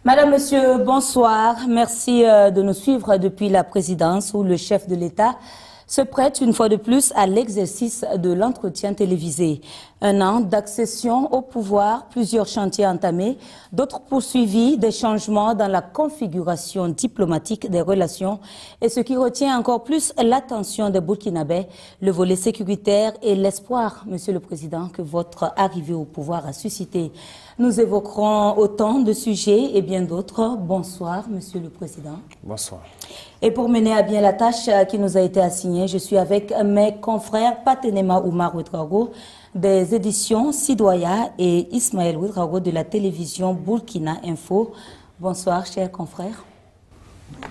Madame, Monsieur, bonsoir. Merci de nous suivre depuis la présidence où le chef de l'État se prête une fois de plus à l'exercice de l'entretien télévisé. Un an d'accession au pouvoir, plusieurs chantiers entamés, d'autres poursuivis, des changements dans la configuration diplomatique des relations et ce qui retient encore plus l'attention des Burkinabés, le volet sécuritaire et l'espoir, Monsieur le Président, que votre arrivée au pouvoir a suscité. Nous évoquerons autant de sujets et bien d'autres. Bonsoir, Monsieur le Président. Bonsoir. Et pour mener à bien la tâche qui nous a été assignée, je suis avec mes confrères Patenema Oumar Ouedraogo des éditions Sidoya et Ismaël Ouedraogo de la télévision Burkina Info. Bonsoir, chers confrères.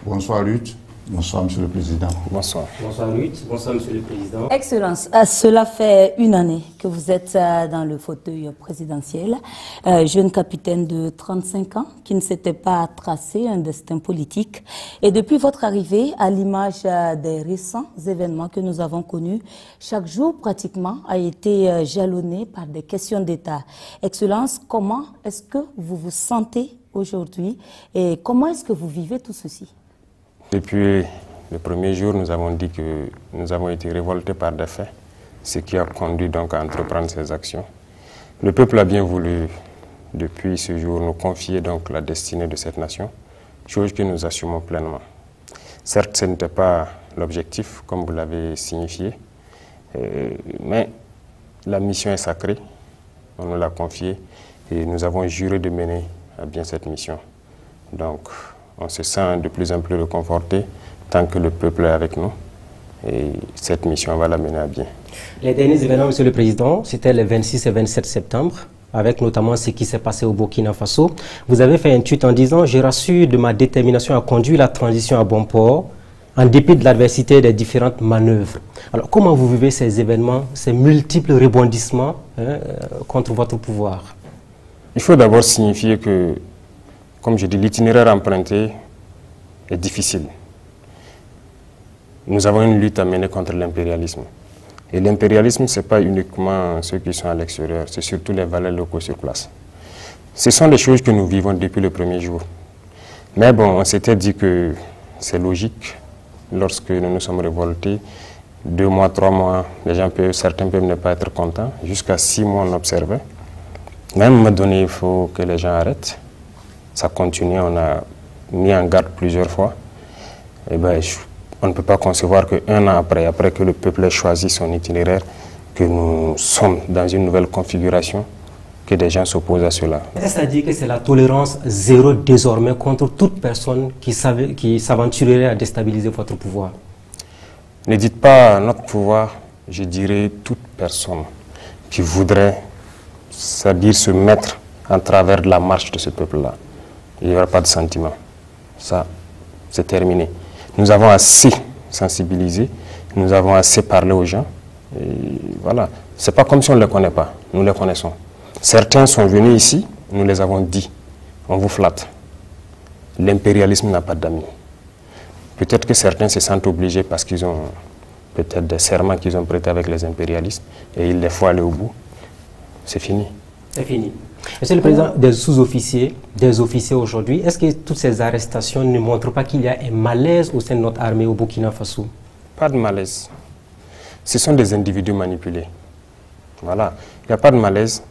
Bonsoir, Lutte. Bonsoir, Monsieur le Président. Bonsoir. Bonsoir, Lutte. Bonsoir, Monsieur le Président. Excellence, cela fait une année que vous êtes dans le fauteuil présidentiel. Jeune capitaine de 35 ans qui ne s'était pas tracé un destin politique. Et depuis votre arrivée, à l'image des récents événements que nous avons connus, chaque jour pratiquement a été jalonné par des questions d'État. Excellence, comment est-ce que vous vous sentez aujourd'hui et comment est-ce que vous vivez tout ceci ? Depuis le premier jour, nous avons dit que nous avons été révoltés par des faits, ce qui a conduit donc à entreprendre ces actions. Le peuple a bien voulu, depuis ce jour, nous confier donc la destinée de cette nation, chose que nous assumons pleinement. Certes, ce n'était pas l'objectif, comme vous l'avez signifié, mais la mission est sacrée, on nous l'a confiée et nous avons juré de mener à bien cette mission. Donc, on se sent de plus en plus réconforté tant que le peuple est avec nous. Et cette mission va la mener à bien. Les derniers événements, Monsieur le Président, c'était les 26 et 27 septembre, avec notamment ce qui s'est passé au Burkina Faso. Vous avez fait un tweet en disant « Je rassure de ma détermination à conduire la transition à bon port, en dépit de l'adversité des différentes manœuvres. » Alors, comment vous vivez ces événements, ces multiples rebondissements contre votre pouvoir? Il faut d'abord signifier que, comme je dis, l'itinéraire emprunté est difficile. Nous avons une lutte à mener contre l'impérialisme. Et l'impérialisme, ce n'est pas uniquement ceux qui sont à l'extérieur, c'est surtout les valets locaux sur place. Ce sont des choses que nous vivons depuis le premier jour. Mais bon, on s'était dit que c'est logique, lorsque nous nous sommes révoltés, 2 mois, 3 mois, certains peuvent ne pas être contents, jusqu'à 6 mois on observait. Mais à un moment donné, il faut que les gens arrêtent. Ça continue, on a mis en garde plusieurs fois. Et ben, on ne peut pas concevoir qu'un an après que le peuple ait choisi son itinéraire, que nous sommes dans une nouvelle configuration, que des gens s'opposent à cela. Est-ce à dire que c'est la tolérance zéro désormais contre toute personne qui s'aventurerait à déstabiliser votre pouvoir? Ne dites pas notre pouvoir, je dirais toute personne qui voudrait, c'est-à-dire se mettre en travers de la marche de ce peuple-là. Il n'y aura pas de sentiment. Ça, c'est terminé. Nous avons assez sensibilisé, nous avons assez parlé aux gens. Et voilà. Ce n'est pas comme si on ne les connaît pas. Nous les connaissons. Certains sont venus ici, nous les avons dit. On vous flatte. L'impérialisme n'a pas d'amis. Peut-être que certains se sentent obligés parce qu'ils ont peut-être des serments qu'ils ont prêtés avec les impérialistes et il les faut aller au bout. C'est fini. C'est fini. Monsieur le Président, des sous-officiers, des officiers aujourd'hui, est-ce que toutes ces arrestations ne montrent pas qu'il y a un malaise au sein de notre armée au Burkina Faso? Pas de malaise. Ce sont des individus manipulés. Voilà. Il n'y a pas de malaise.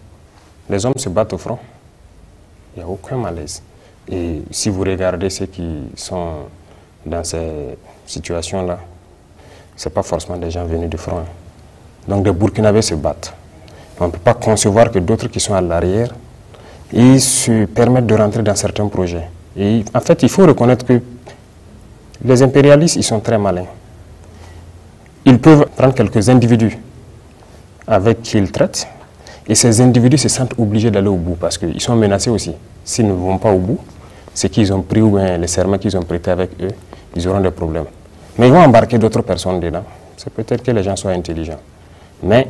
Les hommes se battent au front. Il n'y a aucun malaise. Et si vous regardez ceux qui sont dans ces situations-là, ce n'est pas forcément des gens venus du front. Donc des Burkinabés se battent. On ne peut pas concevoir que d'autres qui sont à l'arrière, ils se permettent de rentrer dans certains projets. Et en fait, il faut reconnaître que les impérialistes, ils sont très malins. Ils peuvent prendre quelques individus avec qui ils traitent, et ces individus se sentent obligés d'aller au bout parce qu'ils sont menacés aussi. S'ils ne vont pas au bout, ce qu'ils ont pris ou bien les serments qu'ils ont prêtés avec eux, ils auront des problèmes. Mais ils vont embarquer d'autres personnes dedans. C'est peut-être que les gens soient intelligents. Mais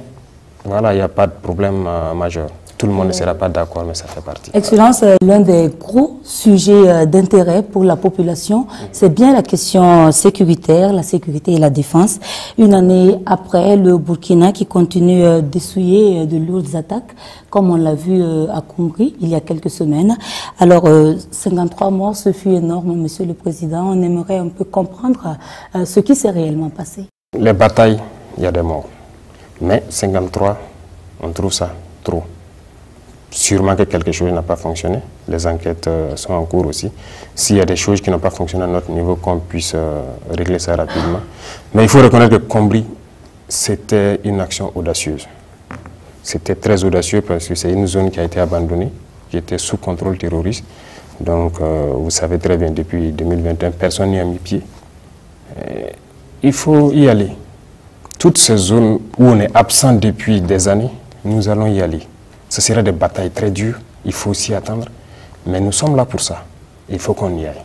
voilà, il n'y a pas de problème majeur. Tout le monde ne sera pas d'accord, mais ça fait partie. Excellence, l'un des gros sujets d'intérêt pour la population, c'est bien la question sécuritaire, la sécurité et la défense. Une année après, le Burkina qui continue d'essuyer de lourdes attaques, comme on l'a vu à Conakry il y a quelques semaines. Alors, 53 morts, ce fut énorme, Monsieur le Président. On aimerait un peu comprendre ce qui s'est réellement passé. Les batailles, il y a des morts. Mais 53, on trouve ça trop. Sûrement que quelque chose n'a pas fonctionné. Les enquêtes sont en cours aussi. S'il y a des choses qui n'ont pas fonctionné à notre niveau, qu'on puisse régler ça rapidement. Mais il faut reconnaître que Combri, c'était une action audacieuse. C'était très audacieux parce que c'est une zone qui a été abandonnée, qui était sous contrôle terroriste. Donc, vous savez très bien, depuis 2021, personne n'y a mis pied. Il faut y aller. Toutes ces zones où on est absent depuis des années, nous allons y aller. Ce sera des batailles très dures, il faut s'y attendre, mais nous sommes là pour ça, il faut qu'on y aille.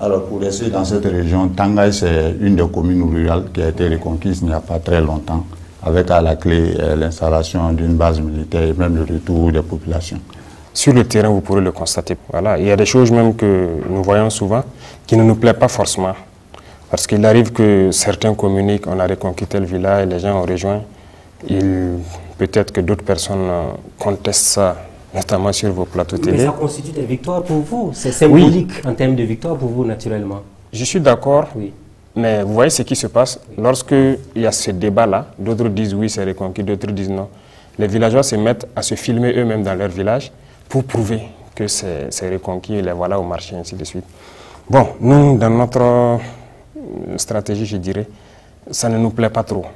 Alors pour rester dans cette région, Tangaï c'est une des communes rurales qui a été reconquise il n'y a pas très longtemps, avec à la clé l'installation d'une base militaire et même le retour des populations. Sur le terrain, vous pourrez le constater. Voilà. Il y a des choses même que nous voyons souvent qui ne nous plaisent pas forcément. Parce qu'il arrive que certains communiquent, on a reconquis tel village, les gens ont rejoint. Peut-être que d'autres personnes contestent ça, notamment sur vos plateaux télé. Mais ça constitue des victoires pour vous. C'est symbolique en termes de victoire pour vous, naturellement. Je suis d'accord, oui. Mais vous voyez ce qui se passe. Lorsqu'il y a ce débat-là, d'autres disent oui, c'est reconquis, d'autres disent non. Les villageois se mettent à se filmer eux-mêmes dans leur village pour prouver que c'est reconquis, et les voilà au marché, ainsi de suite. Bon, nous, dans notre stratégie, je dirais, ça ne nous plaît pas trop.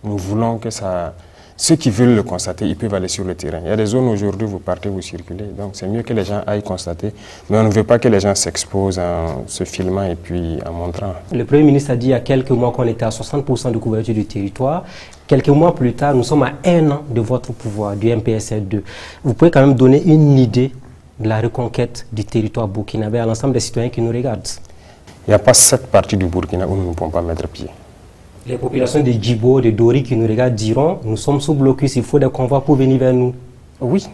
Nous voulons que ça... Ceux qui veulent le constater, ils peuvent aller sur le terrain. Il y a des zones aujourd'hui, vous partez, vous circulez. Donc c'est mieux que les gens aillent constater. Mais on ne veut pas que les gens s'exposent en se filmant et puis en montrant. Le Premier ministre a dit il y a quelques mois qu'on était à 60% de couverture du territoire. Quelques mois plus tard, nous sommes à 1 an de votre pouvoir, du MPSR2. Vous pouvez quand même donner une idée de la reconquête du territoire burkinabé à l'ensemble des citoyens qui nous regardent. Il n'y a pas cette partie du Burkina où nous ne pouvons pas mettre pied. Les populations de Djibo, de Dori qui nous regardent diront nous sommes sous blocus, il faut des convois pour venir vers nous. Oui,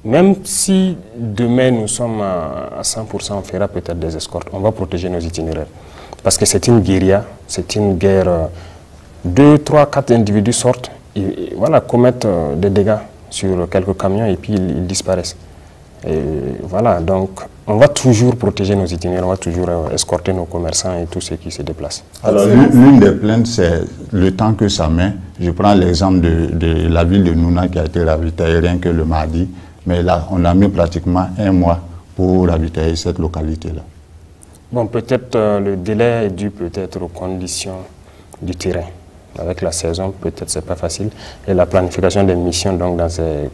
même si demain nous sommes à 100%, on fera peut-être des escortes, on va protéger nos itinéraires. Parce que c'est une guérilla, c'est une guerre. 2, 3, 4 individus sortent et voilà, commettent des dégâts sur quelques camions et puis ils disparaissent. Et voilà, donc on va toujours protéger nos itinéraires, on va toujours escorter nos commerçants et tous ceux qui se déplacent. Alors l'une des plaintes, c'est le temps que ça met. Je prends l'exemple de la ville de Nouna qui a été ravitaillée rien que le mardi, mais là on a mis pratiquement 1 mois pour ravitailler cette localité-là. Bon, peut-être le délai est dû peut-être aux conditions du terrain. Avec la saison, peut-être c'est pas facile. Et la planification des missions, donc dans ces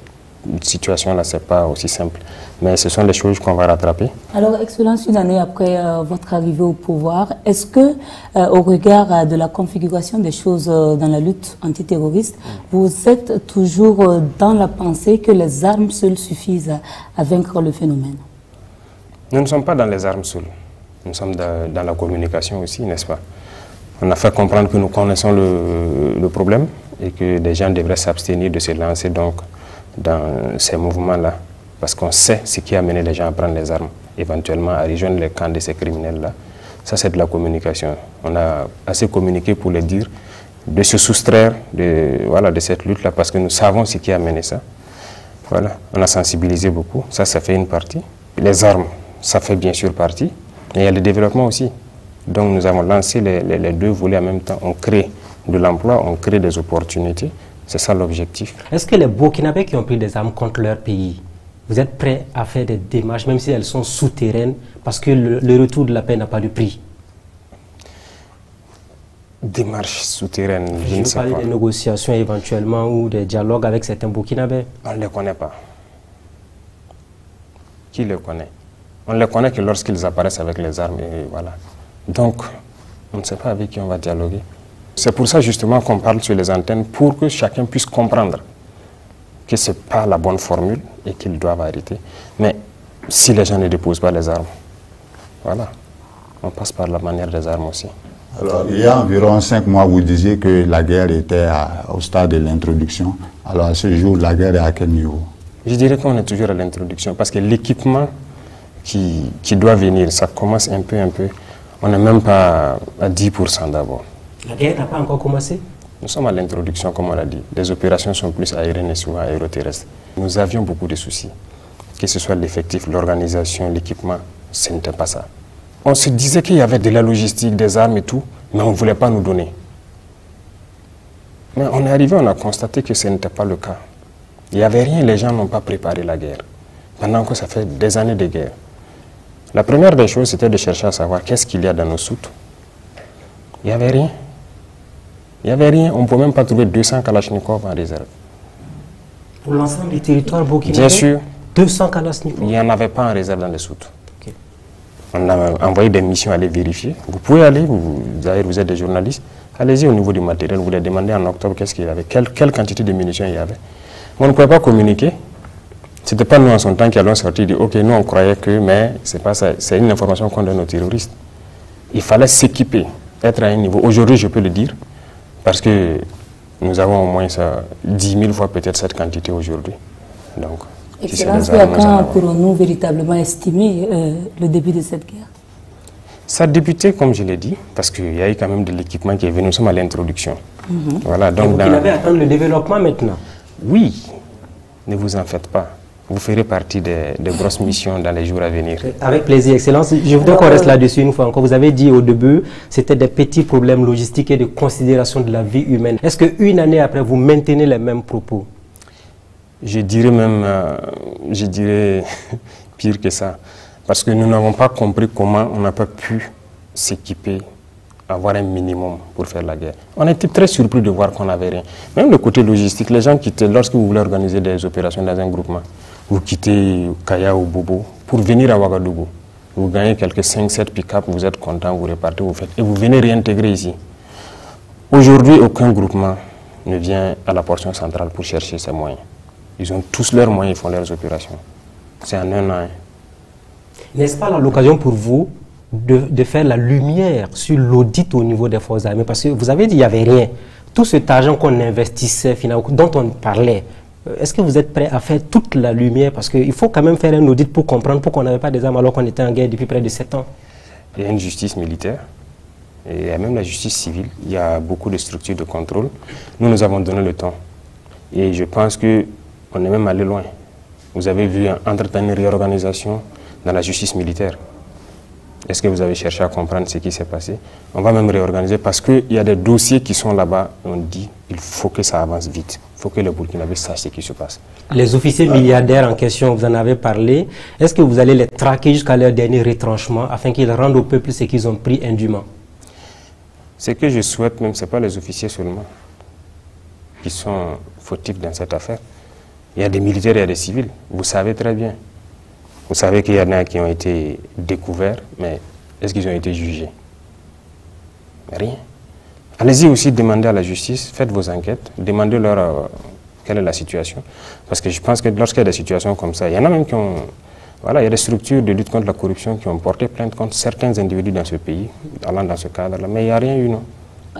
situations-là, c'est pas aussi simple. Mais ce sont des choses qu'on va rattraper. Alors, Excellence, une année après votre arrivée au pouvoir, est-ce que, au regard de la configuration des choses dans la lutte antiterroriste, vous êtes toujours dans la pensée que les armes seules suffisent à vaincre le phénomène? Nous ne sommes pas dans les armes seules. Nous sommes dans la communication aussi, n'est-ce pas? On a fait comprendre que nous connaissons le problème et que les gens devraient s'abstenir de se lancer donc dans ces mouvements-là, parce qu'on sait ce qui a amené les gens à prendre les armes, éventuellement à rejoindre les camps de ces criminels-là. Ça, c'est de la communication. On a assez communiqué pour les dire, de se soustraire de cette lutte-là, parce que nous savons ce qui a amené ça. Voilà. On a sensibilisé beaucoup, ça fait une partie. Les armes, ça fait bien sûr partie, mais il y a le développement aussi. Donc nous avons lancé les deux volets en même temps. On crée de l'emploi, on crée des opportunités. C'est ça l'objectif. Est-ce que les Burkinabés qui ont pris des armes contre leur pays, vous êtes prêts à faire des démarches, même si elles sont souterraines, parce que le retour de la paix n'a pas de prix? Démarches souterraines, je ne sais pas. Je parle des négociations éventuellement ou des dialogues avec certains Burkinabés. On ne les connaît pas. Qui les connaît? On ne les connaît que lorsqu'ils apparaissent avec les armes et voilà. Donc, on ne sait pas avec qui on va dialoguer. C'est pour ça justement qu'on parle sur les antennes, pour que chacun puisse comprendre que ce n'est pas la bonne formule et qu'ils doivent arrêter. Mais si les gens ne déposent pas les armes, Voilà. On passe par la manière des armes aussi. Alors, il y a environ 5 mois, vous disiez que la guerre était au stade de l'introduction. Alors, à ce jour, la guerre est à quel niveau? Je dirais qu'on est toujours à l'introduction parce que l'équipement qui doit venir, ça commence un peu. On n'est même pas à 10% d'abord. La guerre n'a pas encore commencé? Nous sommes à l'introduction, comme on l'a dit. Les opérations sont plus aériennes et souvent aéroterrestres. Nous avions beaucoup de soucis. Que ce soit l'effectif, l'organisation, l'équipement, ce n'était pas ça. On se disait qu'il y avait de la logistique, des armes et tout, mais on ne voulait pas nous donner. Mais on est arrivé, on a constaté que ce n'était pas le cas. Il n'y avait rien, les gens n'ont pas préparé la guerre. Pendant que ça fait des années de guerre. La première des choses, c'était de chercher à savoir qu'est-ce qu'il y a dans nos soutes. Il n'y avait rien. Il n'y avait rien. On ne pouvait même pas trouver 200 Kalachnikov en réserve. Pour l'ensemble des territoires burkinabés? Bien sûr. 200 Kalachnikov? Il n'y en avait pas en réserve dans les soutes. Okay. On a envoyé des missions à aller vérifier. Vous pouvez aller, vous êtes des journalistes, allez-y au niveau du matériel, vous les demandez en octobre qu'est-ce qu'il y avait, quelle quantité de munitions il y avait. On ne pouvait pas communiquer. Ce n'était pas nous en son temps qui allons sortir et dire ok, nous on croyait que, mais c'est pas ça, c'est une information qu'on donne aux terroristes. Il fallait s'équiper, être à un niveau. Aujourd'hui, je peux le dire, parce que nous avons au moins 10 000 fois peut-être cette quantité aujourd'hui. Donc, Excellence, quand pourrons-nous véritablement estimer le début de cette guerre? Ça a débuté, comme je l'ai dit, parce qu'il y a eu quand même de l'équipement qui est venu. Nous sommes à l'introduction. Voilà, donc vous avez attendu le développement maintenant? Oui, ne vous en faites pas. Vous ferez partie des grosses missions dans les jours à venir. Avec plaisir, Excellence. Je voudrais qu'on reste là-dessus une fois encore. Vous avez dit au début, c'était des petits problèmes logistiques et de considération de la vie humaine. Est-ce qu'une année après, vous maintenez les mêmes propos? Je dirais même, pire que ça. Parce que nous n'avons pas compris comment on n'a pas pu s'équiper, avoir un minimum pour faire la guerre. On était très surpris de voir qu'on n'avait rien. Même le côté logistique, les gens quittaient, lorsque vous voulez organiser des opérations dans un groupement, vous quittez Kaya ou Bobo pour venir à Ouagadougou. Vous gagnez quelques 5-7 pick-up, vous êtes content, vous repartez, vous faites, et vous venez réintégrer ici. Aujourd'hui, aucun groupement ne vient à la portion centrale pour chercher ses moyens. Ils ont tous leurs moyens, ils font leurs opérations. C'est en un an. N'est-ce pas l'occasion pour vous de faire la lumière sur l'audit au niveau des forces armées? Parce que vous avez dit qu'il n'y avait rien. Tout cet argent qu'on investissait, finalement, dont on parlait, est-ce que vous êtes prêt à faire toute la lumière? Parce qu'il faut quand même faire un audit pour comprendre pourquoi on n'avait pas des armes alors qu'on était en guerre depuis près de 7 ans. Il y a une justice militaire, et il y a même la justice civile. Il y a beaucoup de structures de contrôle. Nous avons donné le temps. Et je pense qu'on est même allé loin. Vous avez vu entretenir une réorganisation dans la justice militaire. Est-ce que vous avez cherché à comprendre ce qui s'est passé? On va même réorganiser parce qu'il y a des dossiers qui sont là-bas. On dit qu'il faut que ça avance vite. Il faut que les Burkinabés sachent ce qui se passe. Les officiers milliardaires en question, vous en avez parlé. Est-ce que vous allez les traquer jusqu'à leur dernier retranchement afin qu'ils rendent au peuple ce qu'ils ont pris indûment? Ce que je souhaite même, ce n'est pas les officiers seulement qui sont fautifs dans cette affaire. Il y a des militaires et il y a des civils. Vous savez très bien. Vous savez qu'il y en a qui ont été découverts, mais est-ce qu'ils ont été jugés? Rien. Allez-y aussi demander à la justice, faites vos enquêtes, demandez-leur quelle est la situation. Parce que je pense que lorsqu'il y a des situations comme ça, il y en a même qui ont... Voilà, il y a des structures de lutte contre la corruption qui ont porté plainte contre certains individus dans ce pays, allant dans ce cadre-là, mais il n'y a rien eu, non.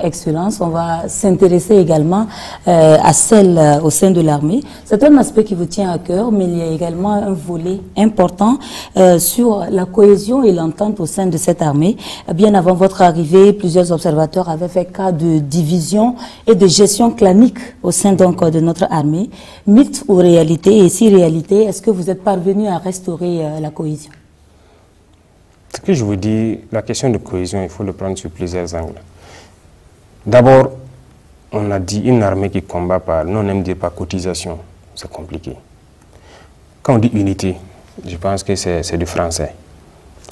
Excellence, on va s'intéresser également à celle au sein de l'armée. C'est un aspect qui vous tient à cœur, mais il y a également un volet important sur la cohésion et l'entente au sein de cette armée. Bien avant votre arrivée, plusieurs observateurs avaient fait cas de division et de gestion clanique au sein donc de notre armée. Mythe ou réalité? Et si réalité, est-ce que vous êtes parvenu à restaurer la cohésion? Ce que je vous dis, la question de cohésion, il faut le prendre sur plusieurs angles. D'abord, on a dit une armée qui combat par, non, on aime dire par cotisation, c'est compliqué. Quand on dit unité, je pense que c'est du français.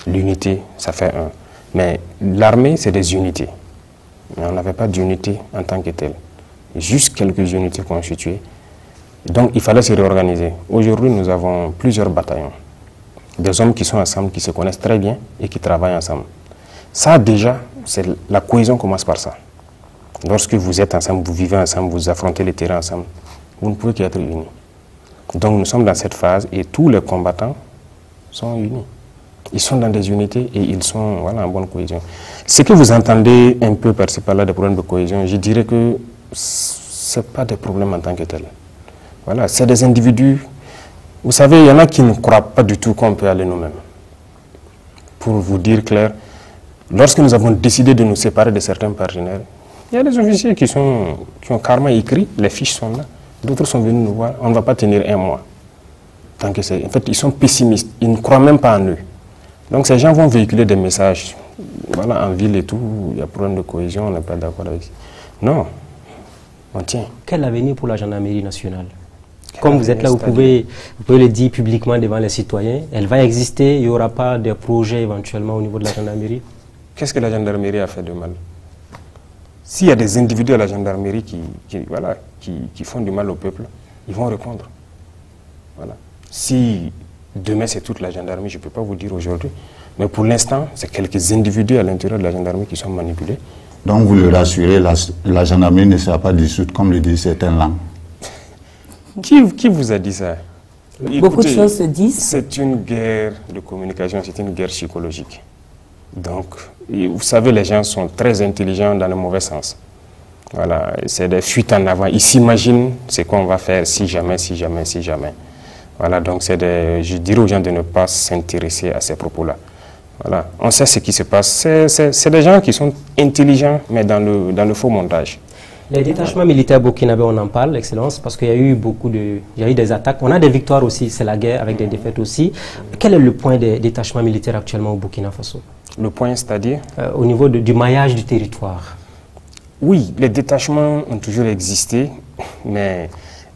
L'unité, ça fait un. Mais l'armée, c'est des unités. Mais on n'avait pas d'unité en tant que telle. Juste quelques unités constituées. Donc, il fallait se réorganiser. Aujourd'hui, nous avons plusieurs bataillons. Des hommes qui sont ensemble, qui se connaissent très bien et qui travaillent ensemble. Ça, déjà, la cohésion commence par ça. Lorsque vous êtes ensemble, vous vivez ensemble, vous affrontez les terrains ensemble, vous ne pouvez qu'être unis. Donc nous sommes dans cette phase et tous les combattants sont unis. Ils sont dans des unités et ils sont voilà, en bonne cohésion. Ce que vous entendez un peu par-ci par-là des problèmes de cohésion, je dirais que ce n'est pas des problèmes en tant que tels. Voilà, c'est des individus. Vous savez, il y en a qui ne croient pas du tout qu'on peut aller nous-mêmes. Pour vous dire clair, lorsque nous avons décidé de nous séparer de certains partenaires, il y a des officiers qui ont carrément écrit, les fiches sont là. D'autres sont venus nous voir, on ne va pas tenir un mois. Tant que en fait, ils sont pessimistes, ils ne croient même pas en eux. Donc ces gens vont véhiculer des messages. Voilà, en ville et tout, il y a problème de cohésion, on n'est pas d'accord avec ça. Non, on tient. Quel avenir pour la gendarmerie nationale? Comme vous êtes là, vous pouvez le dire publiquement devant les citoyens. Elle va exister, il n'y aura pas de projet éventuellement au niveau de la gendarmerie? Qu'est-ce que la gendarmerie a fait de mal? S'il y a des individus à la gendarmerie qui font du mal au peuple, ils vont répondre. Voilà. Si demain c'est toute la gendarmerie, je ne peux pas vous dire aujourd'hui, mais pour l'instant, c'est quelques individus à l'intérieur de la gendarmerie qui sont manipulés. Donc vous le rassurez, la gendarmerie ne sera pas dissoute comme le disent certaines langues. Qui vous a dit ça? Beaucoup de choses se disent. C'est une guerre de communication, c'est une guerre psychologique. Donc, vous savez, les gens sont très intelligents dans le mauvais sens. Voilà, c'est des fuites en avant. Ils s'imaginent ce qu'on va faire si jamais, si jamais, si jamais. Voilà, donc je dirais aux gens de ne pas s'intéresser à ces propos-là. Voilà, on sait ce qui se passe. C'est des gens qui sont intelligents, mais dans le faux montage. Les détachements militaires burkinabés, on en parle, Excellence, parce qu'il y a eu il y a eu des attaques. On a des victoires aussi, c'est la guerre avec des défaites aussi. Quel est le point des détachements militaires actuellement au Burkina Faso? Le point, c'est-à-dire au niveau du maillage du territoire. Oui, les détachements ont toujours existé, mais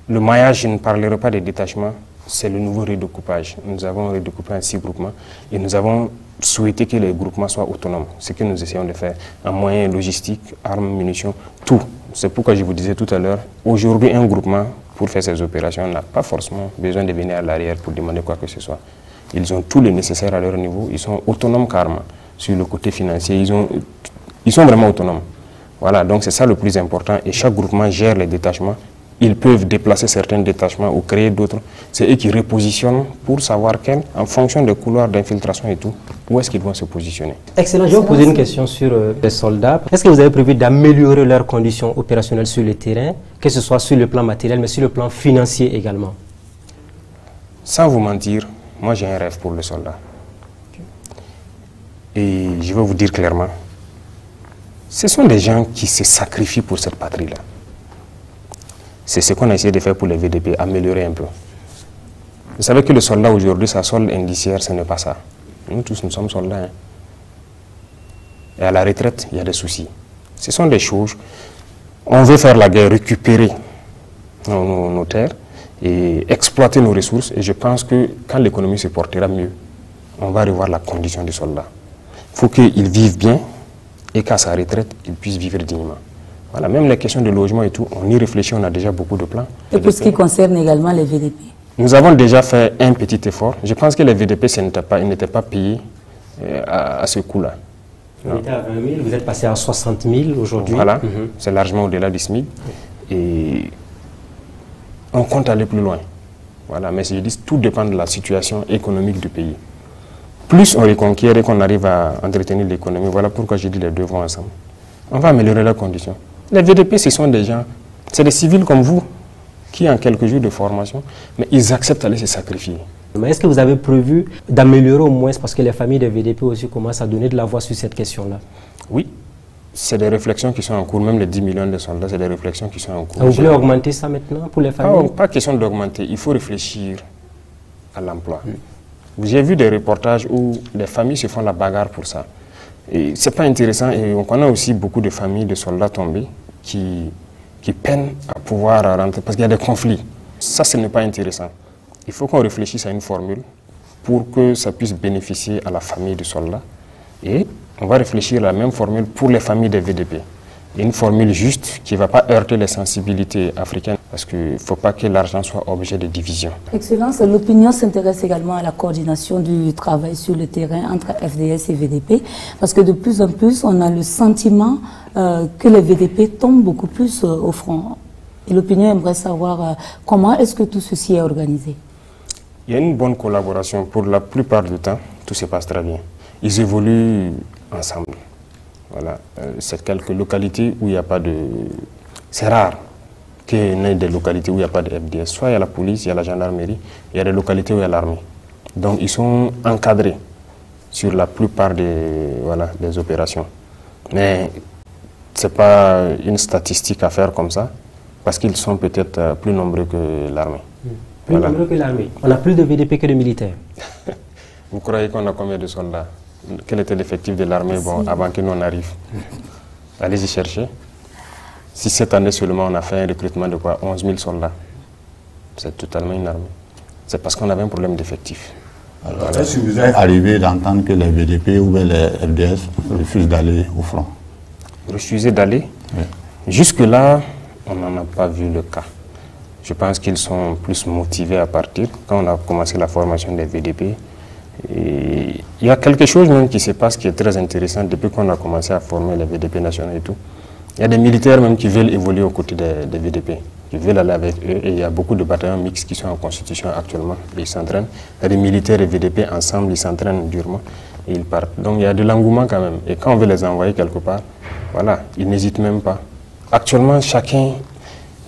le maillage, je ne parlerai pas des détachements, c'est le nouveau redécoupage. Nous avons redécoupé en 6 groupements et nous avons souhaité que les groupements soient autonomes. Ce que nous essayons de faire en moyens logistiques, armes, munitions, tout. C'est pourquoi je vous disais tout à l'heure, aujourd'hui un groupement, pour faire ces opérations, n'a pas forcément besoin de venir à l'arrière pour demander quoi que ce soit. Ils ont tout le nécessaire à leur niveau, ils sont autonomes carrément. Sur le côté financier, ils sont vraiment autonomes. Voilà, donc c'est ça le plus important. Et chaque groupement gère les détachements. Ils peuvent déplacer certains détachements ou créer d'autres. C'est eux qui repositionnent pour savoir en fonction des couloirs d'infiltration et tout, où est-ce qu'ils vont se positionner. Excellent. Je vais vous poser une question sur les soldats. Est-ce que vous avez prévu d'améliorer leurs conditions opérationnelles sur le terrain, que ce soit sur le plan matériel, mais sur le plan financier également? Sans vous mentir, moi j'ai un rêve pour le soldat. Et je vais vous dire clairement, ce sont des gens qui se sacrifient pour cette patrie-là. C'est ce qu'on a essayé de faire pour les VDP, améliorer un peu. Vous savez que le soldat aujourd'hui, sa solde indiciaire, ce n'est pas ça. Nous tous, nous sommes soldats. Hein. Et à la retraite, il y a des soucis. Ce sont des choses. On veut faire la guerre, récupérer nos terres et exploiter nos ressources. Et je pense que quand l'économie se portera mieux, on va revoir la condition du soldat. Il faut qu'il vive bien et qu'à sa retraite, il puisse vivre dignement. Voilà, même les questions de logement et tout, on y réfléchit, on a déjà beaucoup de plans. Et pour ce qui concerne également les VDP? Nous avons déjà fait un petit effort. Je pense que les VDP, ils n'étaient pas payés à ce coût-là. Vous étiez à 20 000, vous êtes passé à 60 000 aujourd'hui. Voilà, c'est largement au-delà du SMIC. Et on compte aller plus loin. Voilà, mais je dis, tout dépend de la situation économique du pays. Plus on reconquiert et qu'on arrive à entretenir l'économie, voilà pourquoi je dis les deux vont ensemble. On va améliorer leurs conditions. Les VDP, ce sont des gens, c'est des civils comme vous, qui ont quelques jours de formation, mais ils acceptent d'aller se sacrifier. Mais est-ce que vous avez prévu d'améliorer au moins, parce que les familles des VDP aussi commencent à donner de la voix sur cette question-là? Oui, c'est des réflexions qui sont en cours, même les 10 millions de soldats, c'est des réflexions qui sont en cours. Vous voulez augmenter ça maintenant pour les familles? Pas question d'augmenter, il faut réfléchir à l'emploi. J'ai vu des reportages où les familles se font la bagarre pour ça. Et ce n'est pas intéressant et on connaît aussi beaucoup de familles de soldats tombés qui peinent à pouvoir rentrer parce qu'il y a des conflits. Ça, ce n'est pas intéressant. Il faut qu'on réfléchisse à une formule pour que ça puisse bénéficier à la famille du soldat. Et on va réfléchir à la même formule pour les familles des VDP. Une formule juste qui ne va pas heurter les sensibilités africaines parce qu'il ne faut pas que l'argent soit objet de division. Excellence, l'opinion s'intéresse également à la coordination du travail sur le terrain entre FDS et VDP parce que de plus en plus, on a le sentiment que les VDP tombent beaucoup plus au front. Et l'opinion aimerait savoir comment est-ce que tout ceci est organisé. Il y a une bonne collaboration. Pour la plupart du temps, tout se passe très bien. Ils évoluent ensemble. Voilà. C'est quelques localités où il n'y a pas de... C'est rare qu'il y ait des localités où il n'y a pas de FDS. Soit il y a la police, il y a la gendarmerie, il y a des localités où il y a l'armée. Donc ils sont encadrés sur la plupart des opérations. Mais ce n'est pas une statistique à faire comme ça, parce qu'ils sont peut-être plus nombreux que l'armée. Plus nombreux que l'armée. On a plus de VDP que de militaires. Vous croyez qu'on a combien de soldats? Quel était l'effectif de l'armée avant que nous en arrive? Allez-y chercher. Si cette année seulement on a fait un recrutement de quoi? 11 000 soldats. C'est totalement une armée. C'est parce qu'on avait un problème d'effectif. Alors, est-ce que vous êtes arrivé d'entendre que les VDP ou les FDS refusent d'aller au front? Refuser d'aller? Oui. Jusque-là, on n'en a pas vu le cas. Je pense qu'ils sont plus motivés à partir. Quand on a commencé la formation des VDP, et il y a quelque chose même qui se passe qui est très intéressant depuis qu'on a commencé à former les VDP nationaux et tout. Il y a des militaires même qui veulent évoluer aux côtés des VDP, qui veulent aller avec eux. Et il y a beaucoup de bataillons mixtes qui sont en constitution actuellement et ils s'entraînent. Il y a des militaires et VDP ensemble, ils s'entraînent durement et ils partent. Donc il y a de l'engouement quand même. Et quand on veut les envoyer quelque part, voilà, ils n'hésitent même pas. Actuellement,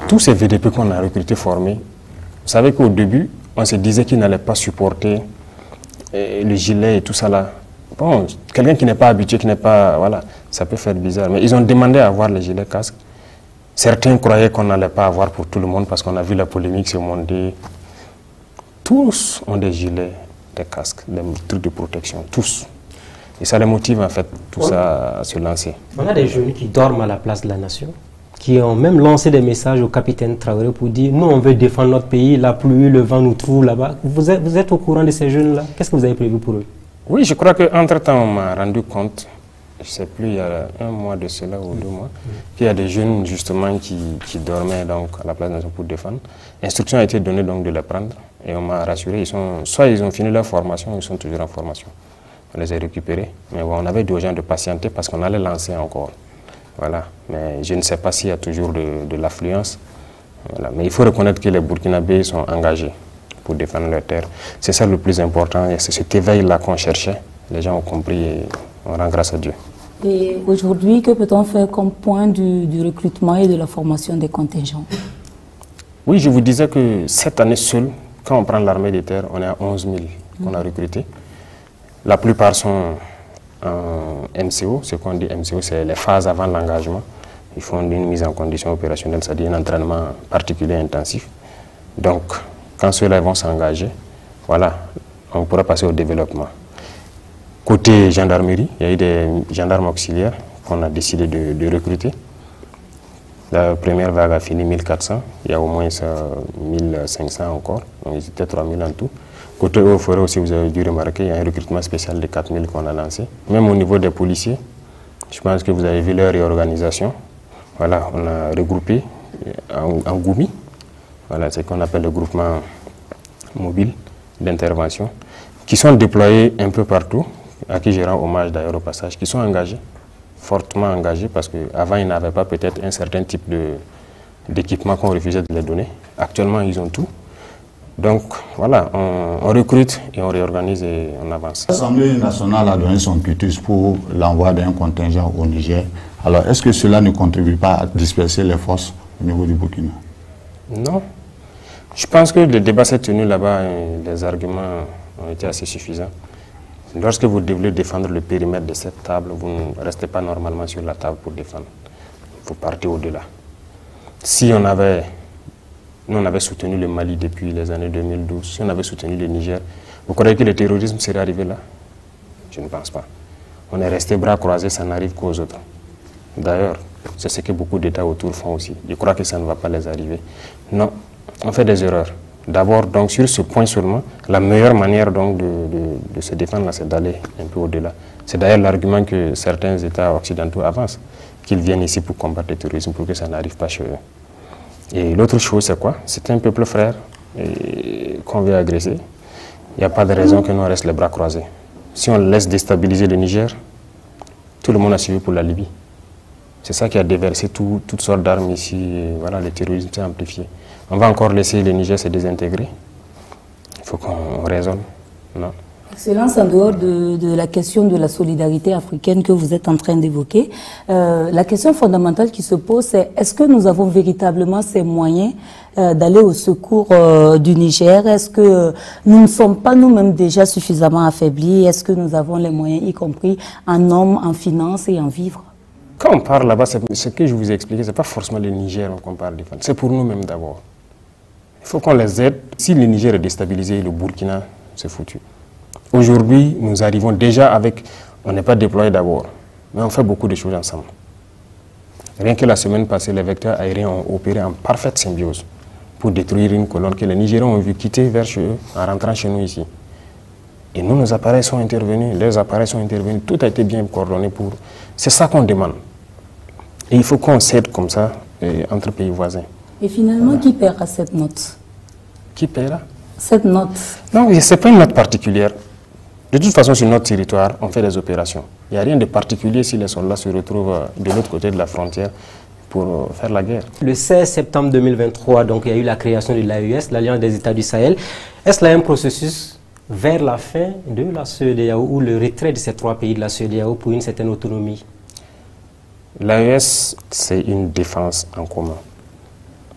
tous ces VDP qu'on a recrutés, formés, vous savez qu'au début, on se disait qu'ils n'allaient pas supporter le gilet et tout ça là. Bon, quelqu'un qui n'est pas habitué, qui n'est pas... Voilà, ça peut faire bizarre. Mais ils ont demandé à avoir les gilets casques. Certains croyaient qu'on n'allait pas avoir pour tout le monde parce qu'on a vu la polémique se monter. Tous ont des gilets, des casques, des trucs de protection, tous. Et ça les motive en fait, tout ça, à se lancer. On a des jeunes qui dorment à la place de la nation, qui ont même lancé des messages au capitaine Traoré pour dire « Nous, on veut défendre notre pays, la pluie, le vent nous trouve là-bas. » Vous êtes au courant de ces jeunes-là? Qu'est-ce que vous avez prévu pour eux? Oui, je crois qu'entre-temps, on m'a rendu compte, je ne sais plus, il y a 1 mois de cela ou 2 mois, qu'il y a des jeunes justement qui dormaient donc, à la place de la nation pour défendre. L'instruction a été donnée donc de les prendre et on m'a rassuré, soit ils ont fini leur formation, ils sont toujours en formation. On les a récupérés, mais bon, on avait dit aux gens de patienter parce qu'on allait lancer encore. Voilà. Mais je ne sais pas s'il y a toujours de l'affluence. Voilà. Mais il faut reconnaître que les Burkinabés sont engagés pour défendre leur terre. C'est ça le plus important, et c'est cet éveil-là qu'on cherchait. Les gens ont compris et on rend grâce à Dieu. Et aujourd'hui, que peut-on faire comme point du recrutement et de la formation des contingents? Oui, je vous disais que cette année seule, quand on prend l'armée des terres, on est à 11 000 qu'on a recrutés. La plupart sont en MCO. Ce qu'on dit MCO, c'est les phases avant l'engagement. Ils font une mise en condition opérationnelle, c'est-à-dire un entraînement particulier intensif. Donc, quand ceux-là vont s'engager, voilà, on pourra passer au développement. Côté gendarmerie, il y a eu des gendarmes auxiliaires qu'on a décidé de recruter. La première vague a fini 1400, il y a au moins 1500 encore, donc ils étaient 3000 en tout. Côté eaux forêt aussi, vous avez dû remarquer, il y a un recrutement spécial de 4000 qu'on a lancé. Même au niveau des policiers, je pense que vous avez vu leur réorganisation. Voilà, on a regroupé en Goumi. Voilà, c'est ce qu'on appelle le groupement mobile d'intervention, qui sont déployés un peu partout, à qui je rends hommage d'ailleurs au passage, qui sont engagés, fortement engagés, parce qu'avant ils n'avaient pas peut-être un certain type d'équipement qu'on refusait de les donner. Actuellement, ils ont tout. Donc voilà, on recrute et on réorganise et on avance. L'Assemblée nationale a donné son quitus pour l'envoi d'un contingent au Niger. Alors est-ce que cela ne contribue pas à disperser les forces au niveau du Burkina? Non. Je pense que le débat s'est tenu là-bas et les arguments ont été assez suffisants. Lorsque vous devez défendre le périmètre de cette table, vous ne restez pas normalement sur la table pour défendre. Vous partez au-delà. Si nous on avait soutenu le Mali depuis les années 2012, si on avait soutenu le Niger, vous croyez que le terrorisme serait arrivé là? Je ne pense pas. On est resté bras croisés, ça n'arrive qu'aux autres. D'ailleurs, c'est ce que beaucoup d'États autour font aussi. Je crois que ça ne va pas les arriver. Non, on fait des erreurs. D'abord, donc, sur ce point seulement, la meilleure manière donc, de se défendre, c'est d'aller un peu au-delà. C'est d'ailleurs l'argument que certains États occidentaux avancent, qu'ils viennent ici pour combattre le terrorisme, pour que ça n'arrive pas chez eux. Et l'autre chose, c'est quoi? C'est un peuple frère qu'on veut agresser. Il n'y a pas de raison que nous reste les bras croisés. Si on laisse déstabiliser le Niger, tout le monde a suivi pour la Libye. C'est ça qui a déversé toutes sortes d'armes ici. Et voilà, le terrorisme s'est amplifié. On va encore laisser le Niger se désintégrer. Il faut qu'on raisonne, non? Excellence, en dehors de la question de la solidarité africaine que vous êtes en train d'évoquer, la question fondamentale qui se pose, c'est est-ce que nous avons véritablement ces moyens d'aller au secours du Niger? Est-ce que nous ne sommes pas nous-mêmes déjà suffisamment affaiblis? Est-ce que nous avons les moyens, y compris en hommes, en finances et en vivres? Quand on parle là-bas, ce que je vous ai expliqué, ce n'est pas forcément le Niger qu'on parle de défendre, c'est pour nous-mêmes d'abord. Il faut qu'on les aide. Si le Niger est déstabilisé, le Burkina, c'est foutu. Aujourd'hui, nous arrivons déjà avec... On n'est pas déployé d'abord, mais on fait beaucoup de choses ensemble. Rien que la semaine passée, les vecteurs aériens ont opéré en parfaite symbiose pour détruire une colonne que les Nigériens ont vu quitter vers chez eux en rentrant chez nous ici. Et nous, nos appareils sont intervenus, leurs appareils sont intervenus, tout a été bien coordonné pour... C'est ça qu'on demande. Et il faut qu'on s'aide comme ça entre pays voisins. Et finalement, qui paiera cette note? Qui paiera? Cette note? Non, ce n'est pas une note particulière. De toute façon, sur notre territoire, on fait des opérations. Il n'y a rien de particulier si les soldats se retrouvent de l'autre côté de la frontière pour faire la guerre. Le 16 septembre 2023, donc, il y a eu la création de l'AES, l'Alliance des États du Sahel. Est-ce là un processus vers la fin de la CEDEAO ou le retrait de ces trois pays de la CEDEAO pour une certaine autonomie? L'AES, c'est une défense en commun.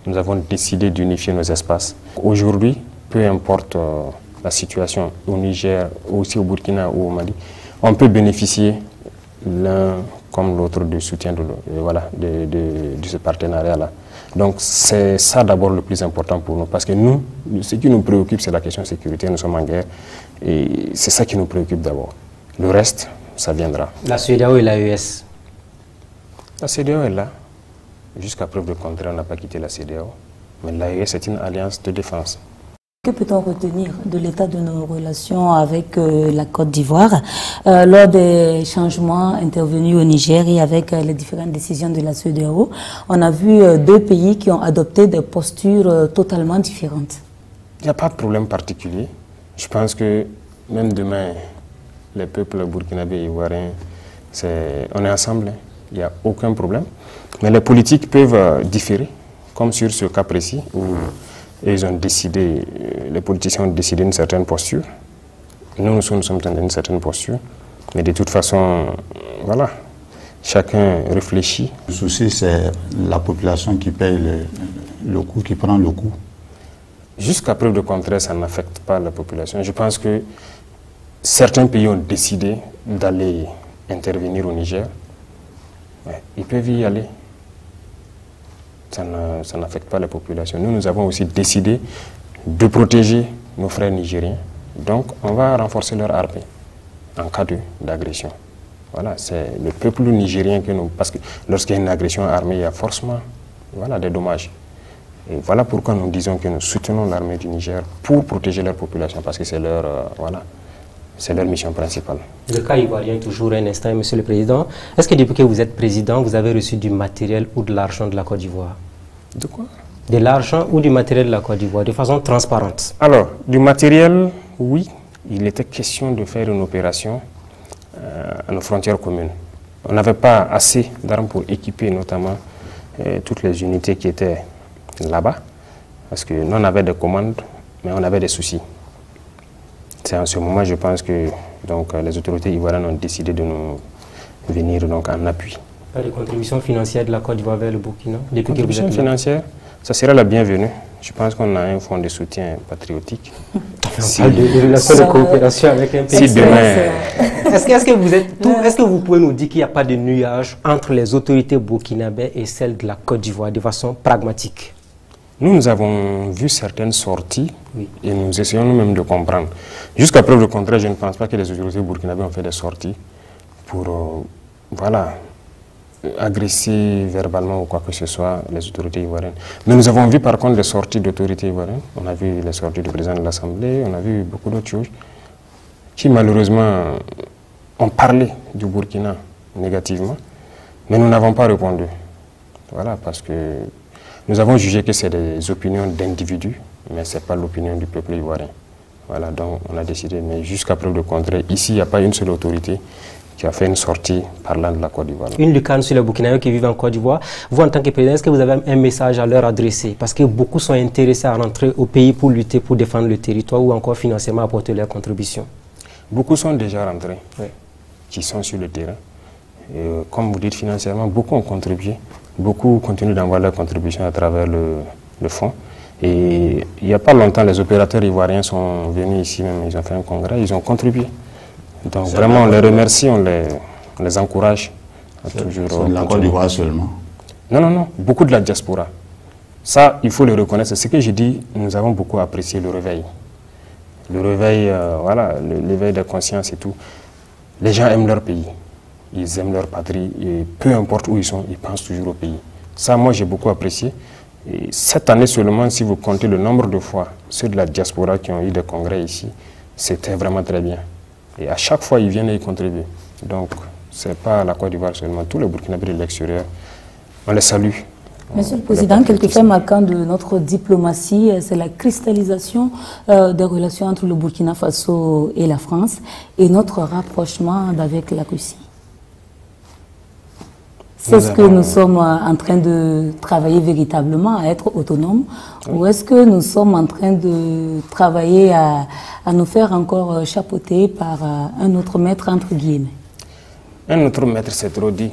Nous avons décidé d'unifier nos espaces. Aujourd'hui, peu importe la situation au Niger, aussi au Burkina ou au Mali, on peut bénéficier l'un comme l'autre du soutien de ce partenariat-là. Donc c'est ça d'abord le plus important pour nous, parce que nous, ce qui nous préoccupe, c'est la question de sécurité, nous sommes en guerre, et c'est ça qui nous préoccupe d'abord. Le reste, ça viendra. La CEDEAO et l'AES? La CEDEAO est là. Jusqu'à preuve de contraire, on n'a pas quitté la CEDEAO, mais l'AES est une alliance de défense. Que peut-on retenir de l'état de nos relations avec la Côte d'Ivoire lors des changements intervenus au Niger et avec les différentes décisions de la CEDEAO? On a vu deux pays qui ont adopté des postures totalement différentes. Il n'y a pas de problème particulier. Je pense que même demain, les peuples burkinabés et ivoiriens, on est ensemble. Il n'y a aucun problème. Mais les politiques peuvent différer, comme sur ce cas précis où ils ont décidé, les politiciens ont décidé une certaine posture. Nous sommes dans une certaine posture. Mais de toute façon, voilà, chacun réfléchit. Le souci, c'est la population qui paye le coût, qui prend le coût. Jusqu'à preuve de contraire, ça n'affecte pas la population. Je pense que certains pays ont décidé d'aller intervenir au Niger. Ouais, ils peuvent y aller. Ça n'affecte pas la population. Nous avons aussi décidé de protéger nos frères nigériens. Donc, on va renforcer leur armée en cas d'agression. Voilà, c'est le peuple nigérien que nous... Parce que lorsqu'il y a une agression armée, il y a forcément des dommages. Et voilà pourquoi nous disons que nous soutenons l'armée du Niger pour protéger leur population, parce que c'est leur, c'est leur mission principale. Le cas ivoirien, toujours un instant, Monsieur le Président. Est-ce que depuis que vous êtes président, vous avez reçu du matériel ou de l'argent de la Côte d'Ivoire? De quoi? De l'argent ou du matériel de la Côte d'Ivoire, de façon transparente? Alors, du matériel, oui. Il était question de faire une opération à nos frontières communes. On n'avait pas assez d'armes pour équiper notamment toutes les unités qui étaient là-bas, parce que nous on avait des commandes, mais on avait des soucis. C'est en ce moment, je pense que les autorités ivoiriennes ont décidé de nous venir en appui. Pas de contribution financière de la Côte d'Ivoire vers le Burkina? Contribution financière, ça sera la bienvenue. Je pense qu'on a un fonds de soutien patriotique. Si, de relation de coopération avec un pays. Si demain... Est-ce que vous pouvez nous dire qu'il n'y a pas de nuage entre les autorités burkinabées et celles de la Côte d'Ivoire de façon pragmatique? Nous avons vu certaines sorties et nous essayons nous-mêmes de comprendre. Jusqu'à preuve de contraire, je ne pense pas que les autorités burkinabées ont fait des sorties pour agresser verbalement ou quoi que ce soit les autorités ivoiriennes. Mais nous avons vu par contre des sorties d'autorités ivoiriennes. On a vu les sorties du président de l'Assemblée, on a vu beaucoup d'autres choses qui malheureusement ont parlé du Burkina négativement, mais nous n'avons pas répondu. Voilà, parce que nous avons jugé que c'est des opinions d'individus, mais ce n'est pas l'opinion du peuple ivoirien. Voilà, donc on a décidé, mais jusqu'à preuve de contraire, ici, il n'y a pas une seule autorité qui a fait une sortie parlant de la Côte d'Ivoire. Une lucane sur les Burkinabés qui vivent en Côte d'Ivoire. Vous, en tant que président, est-ce que vous avez un message à leur adresser? Parce que beaucoup sont intéressés à rentrer au pays pour lutter, pour défendre le territoire ou encore financièrement apporter leur contribution. Beaucoup sont déjà rentrés, qui sont sur le terrain. Et, comme vous dites, financièrement, beaucoup ont contribué. Beaucoup continuent d'envoyer leur contribution à travers le fonds. Et il n'y a pas longtemps, les opérateurs ivoiriens sont venus ici même, ils ont fait un congrès, ils ont contribué. Donc vraiment, on les remercie, on les encourage. C'est de la Côte d'Ivoire seulement? Non, non, non, beaucoup de la diaspora. Ça, il faut le reconnaître. C'est ce que j'ai dit, nous avons beaucoup apprécié le réveil. Le réveil, voilà, l'éveil de conscience et tout. Les gens aiment leur pays, ils aiment leur patrie, et peu importe où ils sont, ils pensent toujours au pays. Ça, moi, j'ai beaucoup apprécié. Et cette année seulement, si vous comptez le nombre de fois, ceux de la diaspora qui ont eu des congrès ici, c'était vraiment très bien. Et à chaque fois, ils viennent et ils contribuent. Donc, ce n'est pas la Côte d'Ivoire seulement, tous les Burkinabés de l'extérieur, on les salue. Monsieur le Président, quelque fait marquant de notre diplomatie, c'est la cristallisation des relations entre le Burkina Faso et la France et notre rapprochement avec la Russie. C'est ce que nous sommes en train de travailler véritablement à être autonomes, ou est-ce que nous sommes en train de travailler à nous faire encore chapeauter par un autre maître, entre guillemets? Un autre maître, c'est trop dit.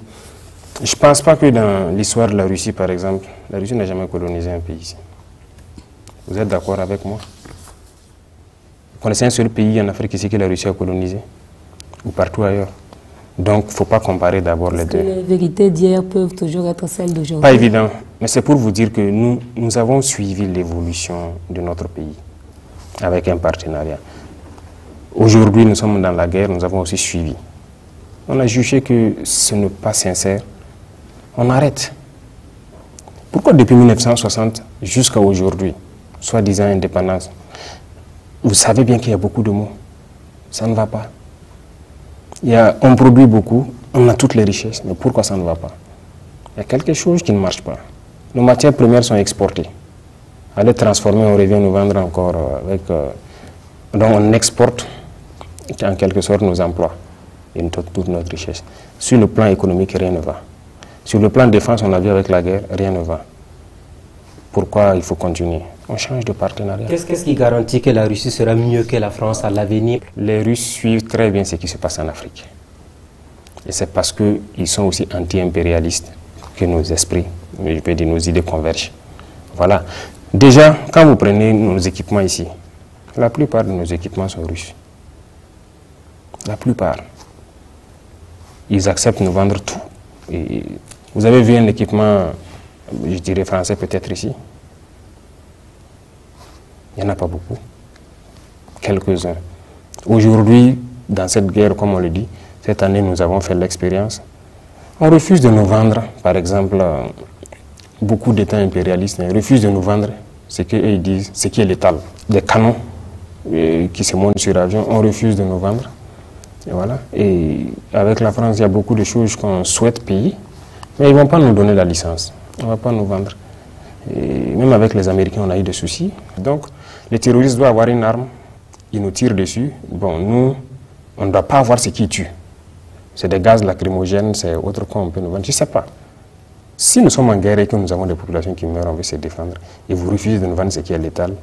Je ne pense pas que dans l'histoire de la Russie, par exemple, la Russie n'a jamais colonisé un pays ici. Vous êtes d'accord avec moi? Vous connaissez un seul pays en Afrique ici que la Russie a colonisé? Ou partout ailleurs? Donc, il ne faut pas comparer d'abord les deux. Les vérités d'hier peuvent toujours être celles d'aujourd'hui. Pas évident, mais c'est pour vous dire que nous avons suivi l'évolution de notre pays avec un partenariat. Aujourd'hui, nous sommes dans la guerre, nous avons aussi suivi. On a jugé que ce n'est pas sincère. On arrête. Pourquoi depuis 1960 jusqu'à aujourd'hui, soi-disant indépendance, vous savez bien qu'il y a beaucoup de mots. Ça ne va pas. On produit beaucoup, on a toutes les richesses, mais pourquoi ça ne va pas? Il y a quelque chose qui ne marche pas. Nos matières premières sont exportées. À les transformer, on revient nous vendre encore avec... donc on exporte en quelque sorte nos emplois et toute notre richesse. Sur le plan économique, rien ne va. Sur le plan de défense, on a vu avec la guerre, rien ne va. Pourquoi il faut continuer? On change de partenariat. Qu'est-ce qui garantit que la Russie sera mieux que la France à l'avenir? Les Russes suivent très bien ce qui se passe en Afrique. Et c'est parce qu'ils sont aussi anti-impérialistes que nos esprits, je peux dire nos idées convergent. Voilà. Déjà, quand vous prenez nos équipements ici, la plupart de nos équipements sont russes. La plupart. Ils acceptent de nous vendre tout. Et vous avez vu un équipement, je dirais français peut-être ici? Il n'y en a pas beaucoup. Quelques-uns. Aujourd'hui, dans cette guerre, comme on le dit, cette année, nous avons fait l'expérience. On refuse de nous vendre, par exemple, beaucoup d'États impérialistes refusent de nous vendre ce qu'ils disent, ce qui est létal. Des canons qui se montent sur l'avion, on refuse de nous vendre. Et voilà. Et avec la France, il y a beaucoup de choses qu'on souhaite payer, mais ils ne vont pas nous donner la licence. On ne va pas nous vendre. Et même avec les Américains, on a eu des soucis. Donc, les terroristes doivent avoir une arme, ils nous tirent dessus. Bon, nous, on ne doit pas avoir ce qui tue. C'est des gaz lacrymogènes, c'est autre qu'on peut nous vendre. Je ne sais pas. Si nous sommes en guerre et que nous avons des populations qui meurent, on veut se défendre, et vous refusez de nous vendre ce qui est létal,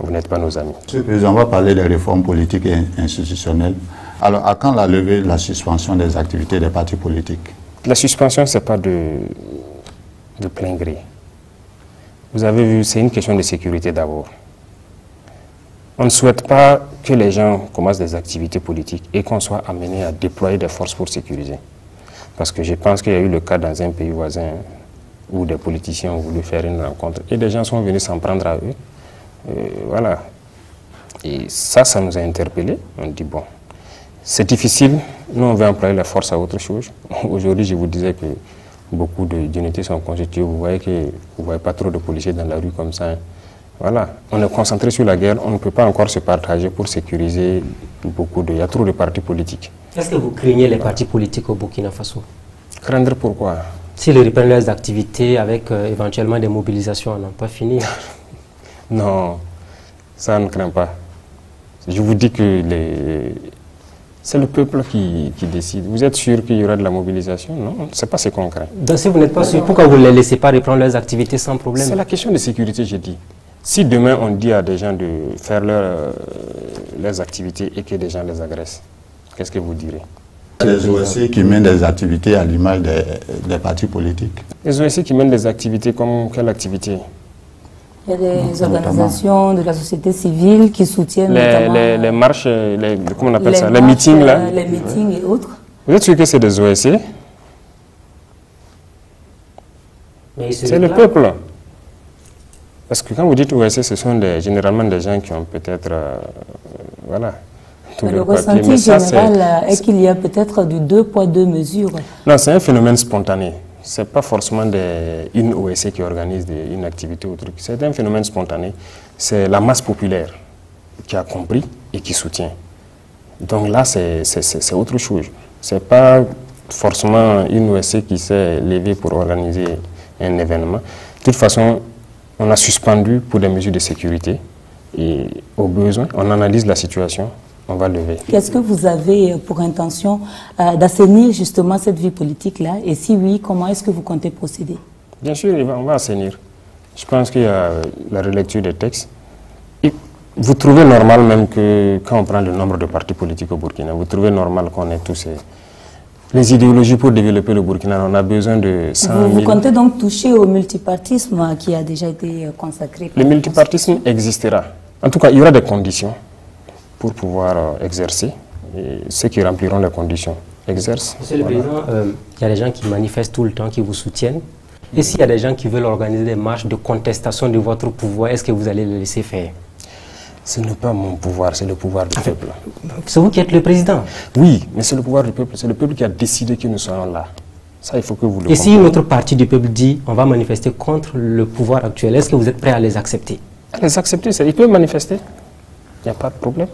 vous n'êtes pas nos amis. Monsieur le Président, on va parler des réformes politiques et institutionnelles. Alors, à quand la levée de la suspension des activités des partis politiques? La suspension, ce n'est pas de plein gré. Vous avez vu, c'est une question de sécurité d'abord. On ne souhaite pas que les gens commencent des activités politiques et qu'on soit amené à déployer des forces pour sécuriser. Parce que je pense qu'il y a eu le cas dans un pays voisin où des politiciens ont voulu faire une rencontre et des gens sont venus s'en prendre à eux. Voilà. Et ça nous a interpellés. On dit, bon, c'est difficile, nous on veut employer la force à autre chose. Aujourd'hui, je vous disais que beaucoup d'unités sont constituées. Vous voyez pas trop de policiers dans la rue comme ça. Voilà, on est concentré sur la guerre, on ne peut pas encore se partager pour sécuriser beaucoup de... Il y a trop de partis politiques. Est-ce que vous craignez les partis politiques au Burkina Faso? Craindre pourquoi? S'ils reprennent leurs activités avec éventuellement des mobilisations, on n'a pas fini. Non, ça ne craint pas. Je vous dis que C'est le peuple qui décide. Vous êtes sûr qu'il y aura de la mobilisation? Non, ce n'est pas ce qu'on craint. Donc si vous n'êtes pas sûr, pourquoi vous ne les laissez pas reprendre leurs activités sans problème? C'est la question de sécurité, j'ai dit. Si demain on dit à des gens de faire leurs activités et que des gens les agressent, qu'est-ce que vous direz? Les OSC qui mènent des activités à l'image des partis politiques. Les OSC qui mènent des activités comme quelle activité? Il y a des organisations de la société civile qui soutiennent les marches, comment on appelle ça? Les meetings là? Les meetings et autres. Vous êtes sûr que c'est des OSC? C'est le peuple. Parce que quand vous dites OSC, ce sont généralement des gens qui ont peut-être... voilà. Le ressenti général est qu'il y a peut-être du 2 poids 2 mesures. Non, c'est un phénomène spontané. Ce n'est pas forcément une OSC qui organise une activité ou truc. C'est un phénomène spontané. C'est la masse populaire qui a compris et qui soutient. Donc là, c'est autre chose. Ce n'est pas forcément une OSC qui s'est levée pour organiser un événement. De toute façon, on a suspendu pour des mesures de sécurité et au besoin, on analyse la situation, on va lever. Qu'est-ce que vous avez pour intention d'assainir justement cette vie politique-là? Et si oui, comment est-ce que vous comptez procéder? Bien sûr, on va assainir. Je pense qu'il y a la relecture des textes. Et vous trouvez normal même que quand on prend le nombre de partis politiques au Burkina, vous trouvez normal qu'on ait tous les idéologies pour développer le Burkina? On a besoin de 100 000... Vous comptez donc toucher au multipartisme qui a déjà été consacré? Le multipartisme existera. En tout cas, il y aura des conditions pour pouvoir exercer. Et ceux qui rempliront les conditions exercent. Monsieur le Président, il y a des gens qui manifestent tout le temps, qui vous soutiennent. Et s'il y a des gens qui veulent organiser des marches de contestation de votre pouvoir, est-ce que vous allez les laisser faire? Ce n'est pas mon pouvoir, c'est le pouvoir du peuple. C'est vous qui êtes le président? Oui, mais c'est le pouvoir du peuple. C'est le peuple qui a décidé que nous soyons là. Ça, il faut que vous le compreniez. Et si une autre partie du peuple dit on va manifester contre le pouvoir actuel, est-ce que vous êtes prêt à les accepter? À les accepter, ils peuvent manifester. Il n'y a pas de problème.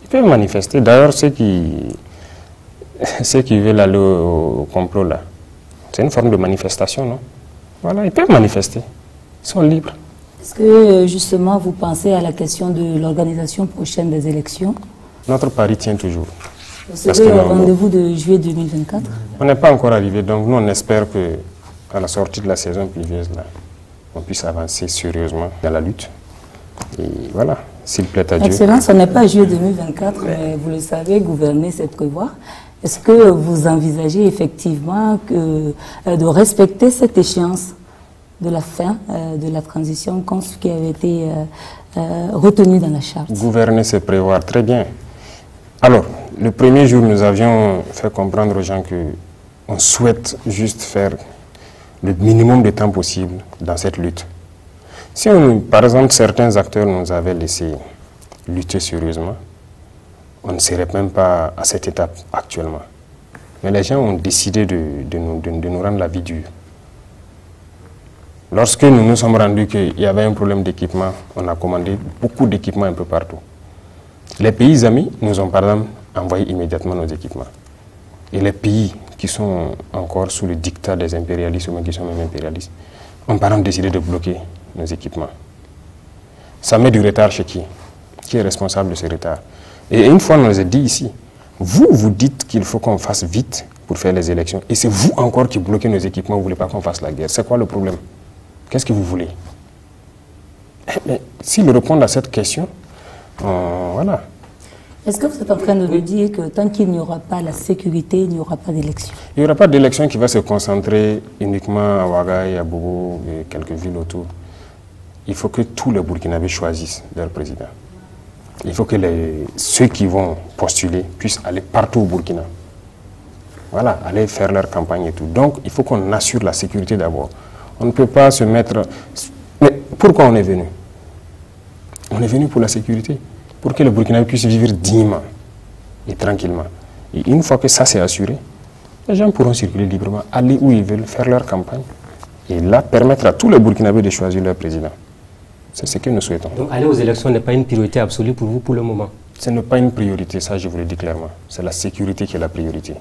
Ils peuvent manifester. D'ailleurs, ceux qui veulent aller au complot, là, c'est une forme de manifestation, non? Voilà, ils peuvent manifester. Ils sont libres. Est-ce que, justement, vous pensez à la question de l'organisation prochaine des élections? Notre pari tient toujours. C'est le rendez-vous de juillet 2024? On n'est pas encore arrivé, donc nous, on espère qu'à la sortie de la saison pluvieuse, là, on puisse avancer sérieusement dans la lutte. Et voilà, s'il plaît à Dieu. Excellence, ce n'est pas juillet 2024, mais vous le savez, gouverner, c'est prévoir. Est-ce que vous envisagez effectivement de respecter cette échéance de la fin de la transition comme ce qui avait été retenu dans la charte? Gouverner, c'est prévoir, très bien. Alors, le premier jour, nous avions fait comprendre aux gens qu'on souhaite juste faire le minimum de temps possible dans cette lutte. Si, par exemple, certains acteurs nous avaient laissé lutter sérieusement, on ne serait même pas à cette étape actuellement. Mais les gens ont décidé de nous rendre la vie dure. Lorsque nous nous sommes rendus qu'il y avait un problème d'équipement, on a commandé beaucoup d'équipements un peu partout. Les pays amis nous ont par exemple envoyé immédiatement nos équipements. Et les pays qui sont encore sous le dictat des impérialistes, ou même qui sont même impérialistes, ont par exemple décidé de bloquer nos équipements. Ça met du retard chez qui? Qui est responsable de ce retard? Et une fois, on nous a dit ici, vous dites qu'il faut qu'on fasse vite pour faire les élections, et c'est vous encore qui bloquez nos équipements, vous ne voulez pas qu'on fasse la guerre. C'est quoi le problème? Qu'est-ce que vous voulez? Mais s'ils répondent à cette question, voilà. Est-ce que vous êtes en train de nous dire que tant qu'il n'y aura pas la sécurité, il n'y aura pas d'élection? Il n'y aura pas d'élection qui va se concentrer uniquement à Ouagaï, à Bobo et quelques villes autour. Il faut que tous les Burkinabés choisissent leur président. Il faut que ceux qui vont postuler puissent aller partout au Burkina. Voilà, aller faire leur campagne et tout. Donc, il faut qu'on assure la sécurité d'abord. On ne peut pas se mettre... Mais pourquoi on est venu? On est venu pour la sécurité, pour que le Burkinabé puisse vivre dignement et tranquillement. Et une fois que ça c'est assuré, les gens pourront circuler librement, aller où ils veulent, faire leur campagne. Et là, permettre à tous les Burkinabés de choisir leur président. C'est ce que nous souhaitons. Donc aller aux élections n'est pas une priorité absolue pour vous pour le moment? Ce n'est pas une priorité, ça je vous le dis clairement. C'est la sécurité qui est la priorité.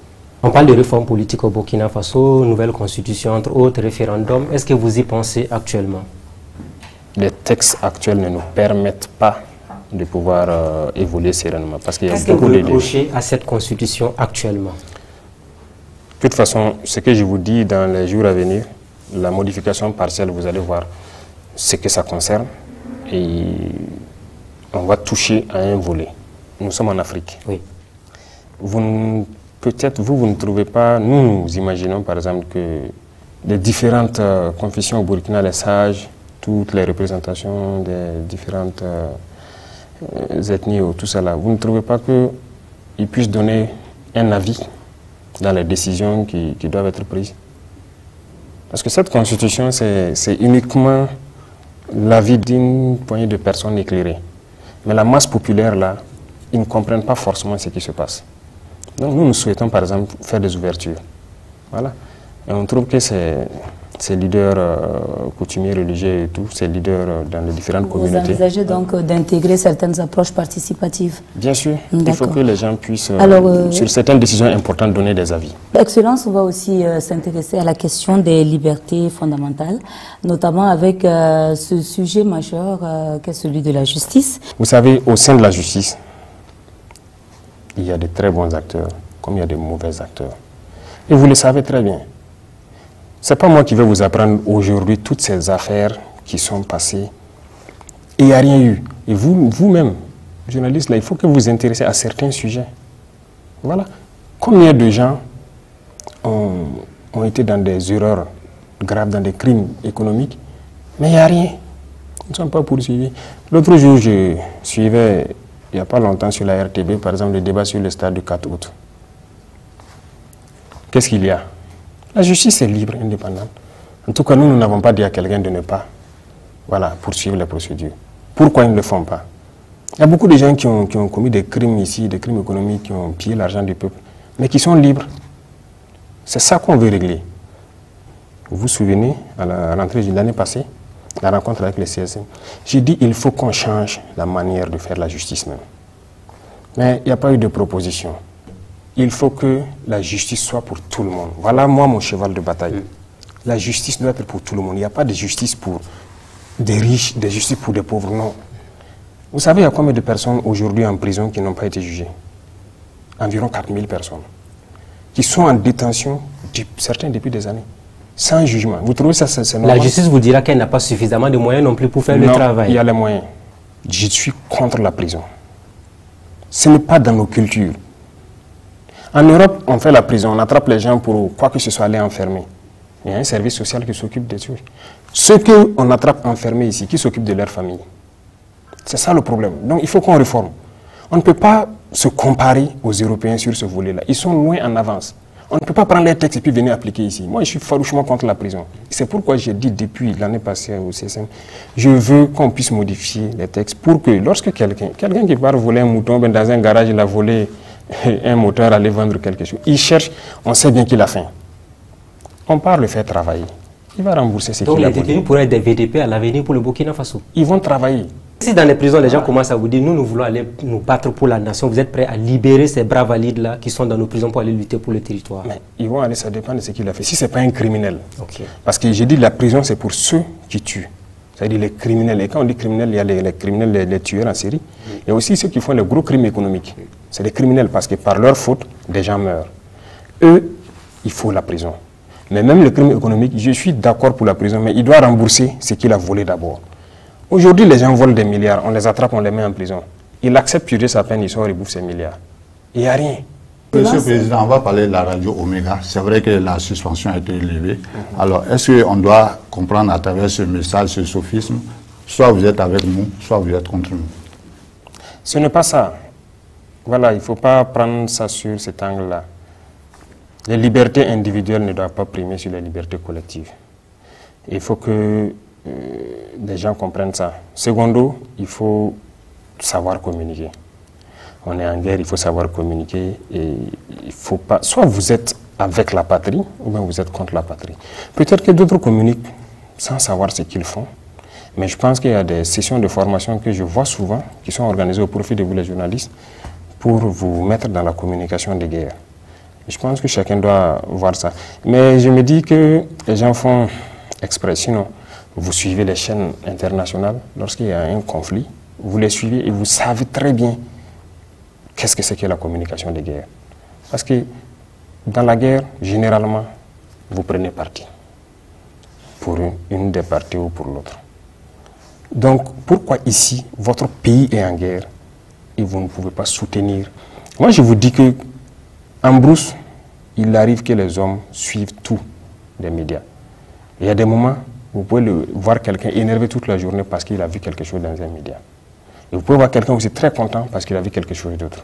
On parle de réforme politique au Burkina Faso, nouvelle constitution, entre autres, référendum. Est-ce que vous y pensez actuellement? Les textes actuels ne nous permettent pas de pouvoir évoluer sereinement. Parce qu'il y a Qu'est-ce que vous reprochez à cette constitution actuellement? De toute façon, ce que je vous dis dans les jours à venir, la modification partielle, vous allez voir ce que ça concerne. Et on va toucher à un volet. Nous sommes en Afrique. Oui. Peut-être vous ne trouvez pas, nous imaginons par exemple que les différentes confessions au Burkina, les sages, toutes les représentations des différentes ethnies ou tout ça là, vous ne trouvez pas qu'ils puissent donner un avis dans les décisions qui doivent être prises? Parce que cette constitution, c'est uniquement l'avis d'une poignée de personnes éclairées. Mais la masse populaire là, ils ne comprennent pas forcément ce qui se passe. Donc nous souhaitons par exemple faire des ouvertures. Voilà. Et on trouve que ces leaders coutumiers, religieux et tout, ces leaders dans les différentes communautés. Vous envisagez donc d'intégrer certaines approches participatives? Bien sûr. Il faut que les gens puissent, sur certaines décisions importantes, donner des avis. Excellence, on va aussi s'intéresser à la question des libertés fondamentales, notamment avec ce sujet majeur qu'est celui de la justice. Vous savez, au sein de la justice, il y a de très bons acteurs, comme il y a de mauvais acteurs. Et vous le savez très bien. Ce n'est pas moi qui vais vous apprendre aujourd'hui toutes ces affaires qui sont passées. Et il n'y a rien eu. Et vous-même, journalistes, là, il faut que vous vous intéressez à certains sujets. Voilà. Combien de gens ont été dans des erreurs graves, dans des crimes économiques, mais il n'y a rien. Ils ne sont pas poursuivis. L'autre jour, je suivais, il n'y a pas longtemps sur la RTB, par exemple, le débat sur le stade du 4 août. Qu'est-ce qu'il y a? La justice est libre, indépendante. En tout cas, nous n'avons pas dit à quelqu'un de ne pas poursuivre les procédures. Pourquoi ils ne le font pas? Il y a beaucoup de gens qui ont commis des crimes ici, des crimes économiques, qui ont pillé l'argent du peuple, mais qui sont libres. C'est ça qu'on veut régler. Vous vous souvenez, à la rentrée de l'année passée, la rencontre avec le CSM, j'ai dit il faut qu'on change la manière de faire la justice même. Mais il n'y a pas eu de proposition. Il faut que la justice soit pour tout le monde. Voilà moi mon cheval de bataille. La justice doit être pour tout le monde. Il n'y a pas de justice pour des riches, de justice pour des pauvres, non. Vous savez, il y a combien de personnes aujourd'hui en prison qui n'ont pas été jugées? Environ 4000 personnes. Qui sont en détention, certains depuis des années, sans jugement. Vous trouvez ça, c'est normal? La justice vous dira qu'elle n'a pas suffisamment de moyens non plus pour faire le travail. Il y a les moyens. Je suis contre la prison. Ce n'est pas dans nos cultures. En Europe, on fait la prison, on attrape les gens pour quoi que ce soit aller enfermer. Il y a un service social qui s'occupe des choses. Ceux qu'on attrape enfermés ici, qui s'occupent de leur famille. C'est ça le problème. Donc il faut qu'on réforme. On ne peut pas se comparer aux Européens sur ce volet-là. Ils sont loin en avance. On ne peut pas prendre les textes et puis venir appliquer ici. Moi, je suis farouchement contre la prison. C'est pourquoi j'ai dit depuis l'année passée au CSM, je veux qu'on puisse modifier les textes pour que lorsque quelqu'un qui part voler un mouton, ben dans un garage, il a volé un moteur, aller vendre quelque chose. Il cherche, on sait bien qu'il a faim. On part le faire travailler. Il va rembourser ce qu'il a volé. Donc les détenus pourraient être des VDP à l'avenir pour le Burkina Faso. Ils vont travailler. Si dans les prisons, les gens commencent à vous dire, nous voulons aller nous battre pour la nation, vous êtes prêts à libérer ces bras valides-là qui sont dans nos prisons pour aller lutter pour le territoire? Mais ils vont aller, ça dépend de ce qu'il a fait. Si ce n'est pas un criminel. Okay. Parce que j'ai dit la prison, c'est pour ceux qui tuent. C'est-à-dire les criminels. Et quand on dit criminels, il y a les criminels, les tueurs en série. Il y a aussi ceux qui font les gros crimes économiques. C'est des criminels parce que par leur faute, des gens meurent. Eux, il faut la prison. Mais même le crime économique, je suis d'accord pour la prison, mais il doit rembourser ce qu'il a volé d'abord. Aujourd'hui, les gens volent des milliards, on les attrape, on les met en prison. Il accepte purger sa peine, il sort et bouffe ses milliards. Il n'y a rien. Monsieur le Président, on va parler de la radio Omega. C'est vrai que la suspension a été élevée. Alors, est-ce qu'on doit comprendre à travers ce message, ce sophisme, soit vous êtes avec nous, soit vous êtes contre nous? Ce n'est pas ça. Voilà, il ne faut pas prendre ça sur cet angle-là. Les libertés individuelles ne doivent pas primer sur les libertés collectives. Il faut que les gens comprennent ça. Secondo, il faut savoir communiquer. On est en guerre, il faut savoir communiquer. Et il faut pas, soit vous êtes avec la patrie, ou bien vous êtes contre la patrie. Peut-être que d'autres communiquent sans savoir ce qu'ils font. Mais je pense qu'il y a des sessions de formation que je vois souvent, qui sont organisées au profit de vous les journalistes, pour vous mettre dans la communication de guerre. Je pense que chacun doit voir ça. Mais je me dis que les gens font exprès. Sinon, vous suivez les chaînes internationales. Lorsqu'il y a un conflit, vous les suivez et vous savez très bien qu'est-ce que c'est que la communication de guerre. Parce que dans la guerre, généralement, vous prenez parti pour une des parties ou pour l'autre. Donc, pourquoi ici, votre pays est en guerre et vous ne pouvez pas soutenir? Moi, je vous dis que en brousse, il arrive que les hommes suivent tout des médias. Il y a des moments où vous pouvez voir quelqu'un énervé toute la journée parce qu'il a vu quelque chose dans un média. Et vous pouvez voir quelqu'un aussi très content parce qu'il a vu quelque chose d'autre.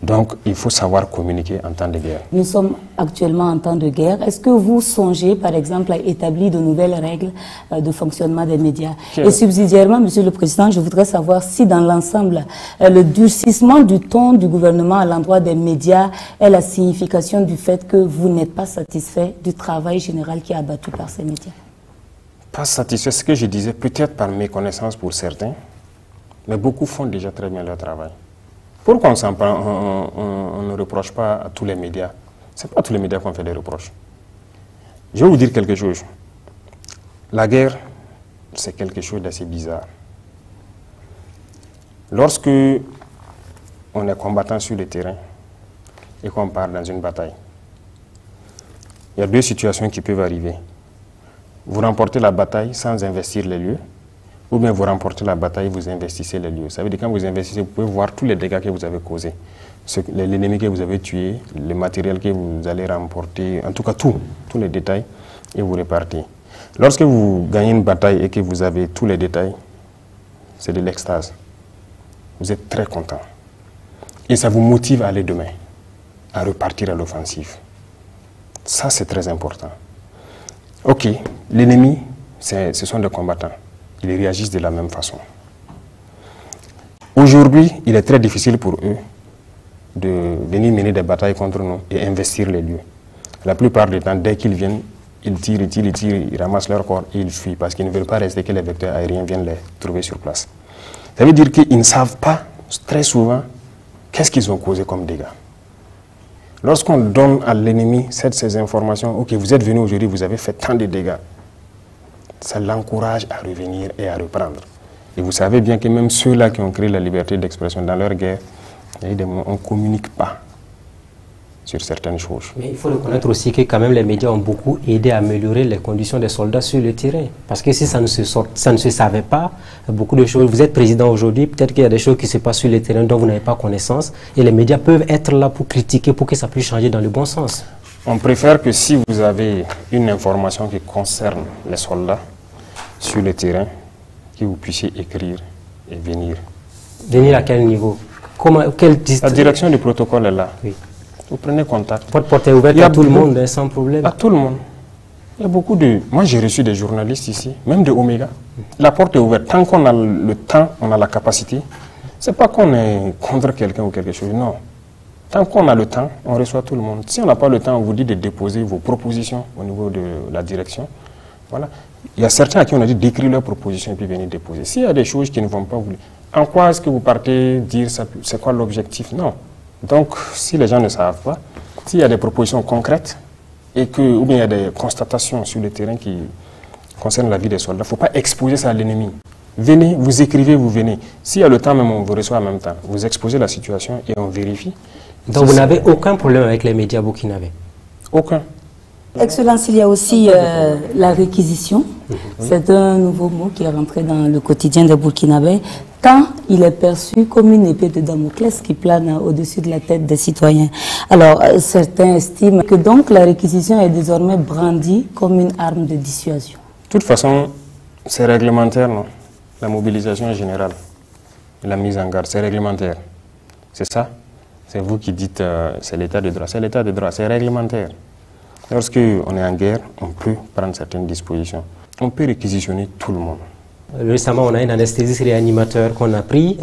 Donc, il faut savoir communiquer en temps de guerre. Nous sommes actuellement en temps de guerre. Est-ce que vous songez, par exemple, à établir de nouvelles règles de fonctionnement des médias? Et subsidiairement, Monsieur le Président, je voudrais savoir si dans l'ensemble, le durcissement du ton du gouvernement à l'endroit des médias est la signification du fait que vous n'êtes pas satisfait du travail général qui est abattu par ces médias. Pas satisfait, ce que je disais, peut-être par méconnaissance pour certains, mais beaucoup font déjà très bien leur travail. Pourquoi on ne reproche pas à tous les médias? Ce n'est pas à tous les médias qu'on fait des reproches. Je vais vous dire quelque chose. La guerre, c'est quelque chose d'assez bizarre. Lorsque on est combattant sur le terrain et qu'on part dans une bataille, il y a deux situations qui peuvent arriver. Vous remportez la bataille sans investir les lieux, ou bien vous remportez la bataille, vous investissez les lieux. Ça veut dire que quand vous investissez, vous pouvez voir tous les dégâts que vous avez causés. L'ennemi que vous avez tué, le matériel que vous allez remporter, en tout cas tous les détails, et vous repartez. Lorsque vous gagnez une bataille et que vous avez tous les détails, c'est de l'extase. Vous êtes très content. Et ça vous motive à aller demain, à repartir à l'offensive. Ça, c'est très important. Ok, l'ennemi, ce sont des combattants. Ils réagissent de la même façon. Aujourd'hui, il est très difficile pour eux de venir mener des batailles contre nous et investir les lieux. La plupart du temps, dès qu'ils viennent, ils tirent, ils ramassent leur corps et ils fuient parce qu'ils ne veulent pas rester que les vecteurs aériens viennent les trouver sur place. Ça veut dire qu'ils ne savent pas très souvent qu'est-ce qu'ils ont causé comme dégâts. Lorsqu'on donne à l'ennemi ces informations, ok, vous êtes venu aujourd'hui, vous avez fait tant de dégâts, ça l'encourage à revenir et à reprendre. Et vous savez bien que même ceux-là qui ont créé la liberté d'expression dans leur guerre, on ne communique pas sur certaines choses. Mais il faut reconnaître aussi que quand même les médias ont beaucoup aidé à améliorer les conditions des soldats sur le terrain. Parce que si ça ne se savait pas, beaucoup de choses, vous êtes président aujourd'hui, peut-être qu'il y a des choses qui se passent sur le terrain dont vous n'avez pas connaissance, et les médias peuvent être là pour critiquer, pour que ça puisse changer dans le bon sens. On préfère que si vous avez une information qui concerne les soldats sur le terrain, que vous puissiez écrire et venir. Venir à quel niveau? La direction du protocole est là. Oui. Vous prenez contact. Votre porte est ouverte à tout le monde, sans problème. À tout le monde. Il y a beaucoup de... Moi, j'ai reçu des journalistes ici, même de Omega. La porte est ouverte. Tant qu'on a le temps, on a la capacité. Ce n'est pas qu'on est contre quelqu'un ou quelque chose, non. Tant qu'on a le temps, on reçoit tout le monde. Si on n'a pas le temps, on vous dit de déposer vos propositions au niveau de la direction. Voilà. Il y a certains à qui on a dit d'écrire leurs propositions et puis venir déposer. S'il y a des choses qui ne vont pas, en quoi est-ce que vous partez dire c'est quoi l'objectif? Non. Donc, si les gens ne savent pas, s'il y a des propositions concrètes et que, ou bien il y a des constatations sur le terrain qui concernent la vie des soldats, il ne faut pas exposer ça à l'ennemi. Venez, vous écrivez, vous venez. S'il y a le temps même, on vous reçoit en même temps. Vous exposez la situation et on vérifie. Donc vous n'avez aucun problème avec les médias burkinabés? Aucun. Excellence, il y a aussi la réquisition. C'est un nouveau mot qui est rentré dans le quotidien des Burkinabés, tant il est perçu comme une épée de Damoclès qui plane au-dessus de la tête des citoyens. Alors, certains estiment que donc la réquisition est désormais brandie comme une arme de dissuasion. De toute façon, c'est réglementaire, non? La mobilisation générale, la mise en garde, c'est réglementaire. C'est ça? C'est vous qui dites c'est l'état de droit. C'est l'état de droit, c'est réglementaire. Lorsqu'on est en guerre, on peut prendre certaines dispositions. On peut réquisitionner tout le monde. Récemment, on a un anesthésiste réanimateur qu'on a pris,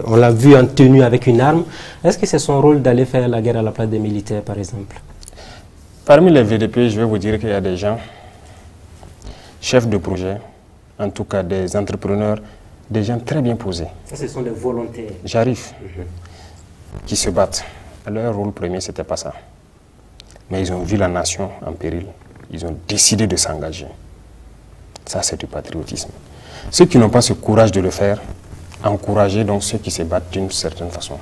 on l'a vu en tenue avec une arme. Est-ce que c'est son rôle d'aller faire la guerre à la place des militaires, par exemple? Parmi les VDP, je vais vous dire qu'il y a des gens, chefs de projet, en tout cas des entrepreneurs, des gens très bien posés. Ça, ce sont des volontaires. J'arrive, qui se battent. Leur rôle premier, ce n'était pas ça. Mais ils ont vu la nation en péril. Ils ont décidé de s'engager. Ça, c'est du patriotisme. Ceux qui n'ont pas ce courage de le faire, encourager donc ceux qui se battent d'une certaine façon.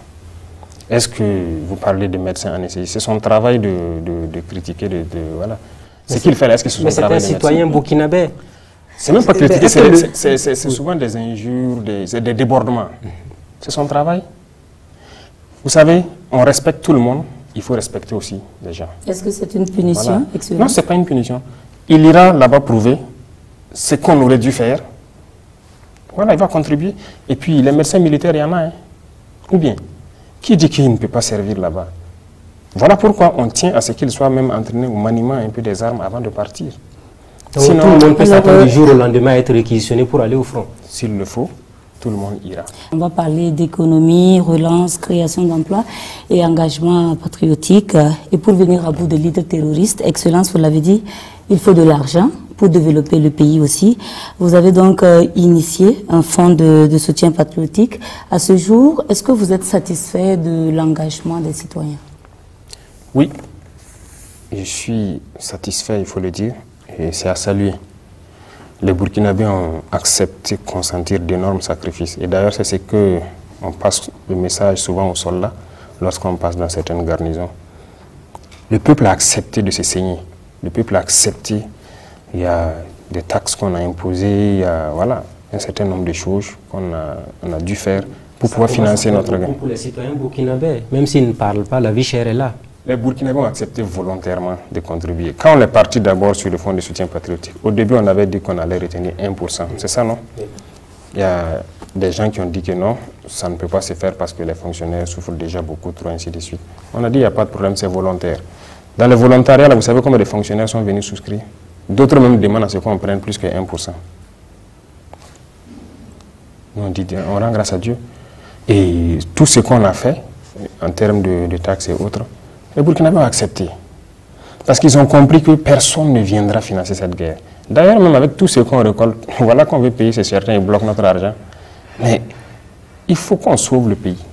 Est-ce que vous parlez de médecins anesthésistes? C'est son travail de critiquer, voilà. Ce qu'il fait là, est-ce que c'est son travail de médecin? Mais c'est un citoyen burkinabé. C'est même pas critiquer, c'est souvent des injures, des débordements. C'est son travail. Vous savez, on respecte tout le monde, il faut respecter aussi les gens. Est-ce que c'est une punition? Voilà. Non, ce n'est pas une punition. Il ira là-bas prouver ce qu'on aurait dû faire. Voilà, il va contribuer. Et puis, les médecins militaires, il y en a. Hein. Ou bien, qui dit qu'il ne peut pas servir là-bas? Voilà pourquoi on tient à ce qu'il soit même entraîné au maniement un peu des armes avant de partir. Donc, sinon, tout le monde peut s'attendre du jour au lendemain à être réquisitionné pour aller au front. S'il le faut, tout le monde ira. On va parler d'économie, relance, création d'emplois et engagement patriotique. Et pour venir à bout de l'idée terroriste, Excellence, vous l'avez dit, il faut de l'argent pour développer le pays aussi. Vous avez donc initié un fonds de soutien patriotique. À ce jour, est-ce que vous êtes satisfait de l'engagement des citoyens? Oui, je suis satisfait, il faut le dire, et c'est à saluer. Les Burkinabés ont accepté de consentir d'énormes sacrifices. Et d'ailleurs, c'est ce que on passe le message souvent aux soldats lorsqu'on passe dans certaines garnisons. Le peuple a accepté de se saigner. Le peuple a accepté. Il y a des taxes qu'on a imposées, il y a voilà, un certain nombre de choses qu'on a dû faire pour pouvoir financer notre gain. Pour les citoyens burkinabés, même s'ils ne parlent pas, la vie chère est là. Les Burkinabés ont accepté volontairement de contribuer. Quand on est parti d'abord sur le fonds de soutien patriotique, au début on avait dit qu'on allait retenir 1%. C'est ça, non? Oui. Il y a des gens qui ont dit que non, ça ne peut pas se faire parce que les fonctionnaires souffrent déjà beaucoup trop, ainsi de suite. On a dit il n'y a pas de problème, c'est volontaire. Dans le volontariat, là, vous savez combien de fonctionnaires sont venus souscrire? D'autres même demandent à ce qu'on prenne plus que 1%. Nous on dit, on rend grâce à Dieu. Et tout ce qu'on a fait, en termes de taxes et autres, les Burkinabés ont accepté. Parce qu'ils ont compris que personne ne viendra financer cette guerre. D'ailleurs, même avec tout ce qu'on récolte, voilà qu'on veut payer, c'est certain, ils bloquent notre argent. Mais il faut qu'on sauve le pays.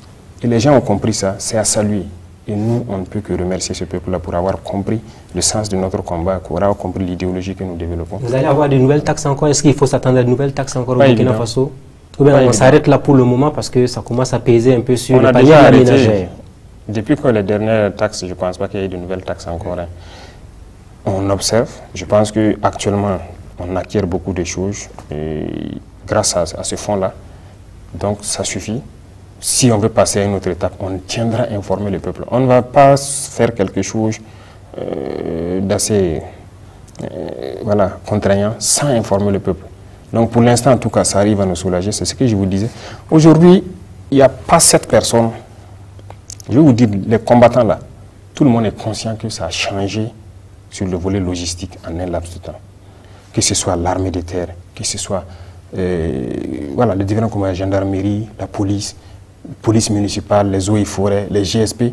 Et les gens ont compris ça, c'est à saluer. Et nous, on ne peut que remercier ce peuple-là pour avoir compris le sens de notre combat, pour avoir compris l'idéologie que nous développons. Vous allez avoir de nouvelles taxes encore? Est-ce qu'il faut s'attendre à de nouvelles taxes encore au Burkina Faso? Ou bien on s'arrête là pour le moment parce que ça commence à peser un peu sur le panier ménagère. Depuis que les dernières taxes, je ne pense pas qu'il y ait de nouvelles taxes encore. Hein. On observe. Je pense qu'actuellement, on acquiert beaucoup de choses et grâce à ce fonds-là. Donc, ça suffit. Si on veut passer à une autre étape, on tiendra à informer le peuple. On ne va pas faire quelque chose d'assez contraignant sans informer le peuple. Donc, pour l'instant, en tout cas, ça arrive à nous soulager. C'est ce que je vous disais. Aujourd'hui, il n'y a pas cette personne. Je vais vous dire, les combattants là, tout le monde est conscient que ça a changé sur le volet logistique en un laps de temps. Que ce soit l'armée de terre, que ce soit les différents combats, la gendarmerie, la police municipale, les eaux et forêts, les GSP,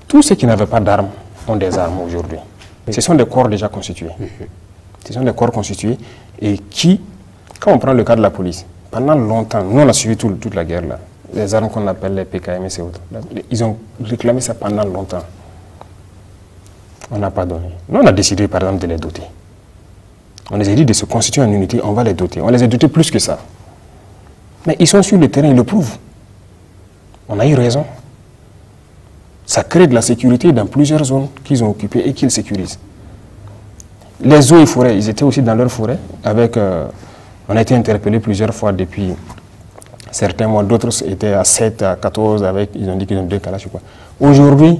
tous ceux qui n'avaient pas d'armes ont des armes aujourd'hui. Ce sont des corps déjà constitués. Ce sont des corps constitués et qui, quand on prend le cas de la police, pendant longtemps, nous on a suivi toute la guerre là, les armes qu'on appelle les PKMS et autres. Ils ont réclamé ça pendant longtemps. On n'a pas donné. Nous, on a décidé, par exemple, de les doter. On les a dit de se constituer en unité, on va les doter. On les a dotés plus que ça. Mais ils sont sur le terrain, ils le prouvent. On a eu raison. Ça crée de la sécurité dans plusieurs zones qu'ils ont occupées et qu'ils sécurisent. Les eaux et forêts, ils étaient aussi dans leur forêt. On a été interpellés plusieurs fois depuis certains mois. D'autres étaient à 7, à 14, ils ont dit qu'ils ont 2 Kalachnikovs. Aujourd'hui,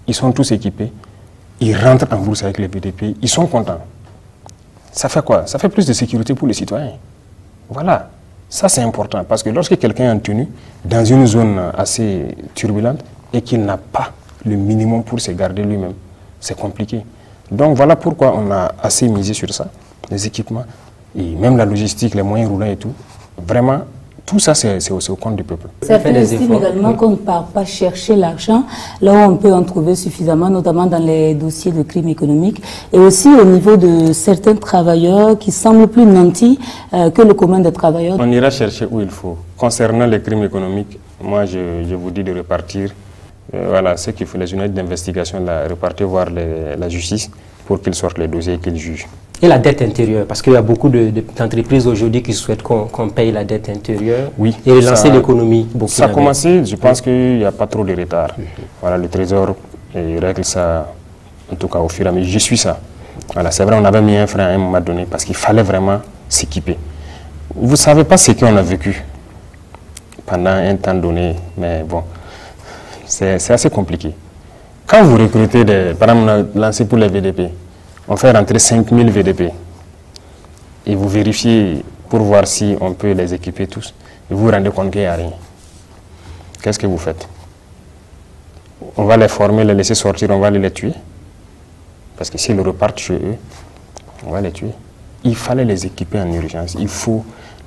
ils sont tous équipés. Ils rentrent en bourse avec les BDP. Ils sont contents. Ça fait quoi? Ça fait plus de sécurité pour les citoyens. Voilà. Ça, c'est important. Parce que lorsque quelqu'un est en tenue dans une zone assez turbulente et qu'il n'a pas le minimum pour se garder lui-même, c'est compliqué. Donc, voilà pourquoi on a assez misé sur ça. Les équipements, et même la logistique, les moyens roulants et tout. Vraiment, tout ça, c'est au compte du peuple. Ça fait estime également qu'on ne part pas chercher l'argent là où on peut en trouver suffisamment, notamment dans les dossiers de crimes économiques, et aussi au niveau de certains travailleurs qui semblent plus nantis que le commun des travailleurs. On ira chercher où il faut. Concernant les crimes économiques, moi, je vous dis de repartir. Voilà, ceux qui font les unités d'investigation, repartir voir la justice pour qu'ils sortent les dossiers et qu'ils jugent. Et la dette intérieure, parce qu'il y a beaucoup d'entreprises aujourd'hui qui souhaitent qu'on paye la dette intérieure et relancer l'économie. Ça a commencé, je pense qu'il n'y a pas trop de retard. Voilà, le Trésor règle ça, en tout cas au fur et à mesure. Je suis ça. Voilà, c'est vrai, on avait mis un frein à un moment donné parce qu'il fallait vraiment s'équiper. Vous ne savez pas ce qu'on a vécu pendant un temps donné, mais bon, c'est assez compliqué. Quand vous recrutez, par exemple, on a lancé pour les VDP, on fait rentrer 5000 VDP et vous vérifiez pour voir si on peut les équiper tous et vous vous rendez compte qu'il n'y a rien. Qu'est-ce que vous faites? On va les former, les laisser sortir, on va les tuer. Parce que s'ils repartent chez eux, on va les tuer. Il fallait les équiper en urgence.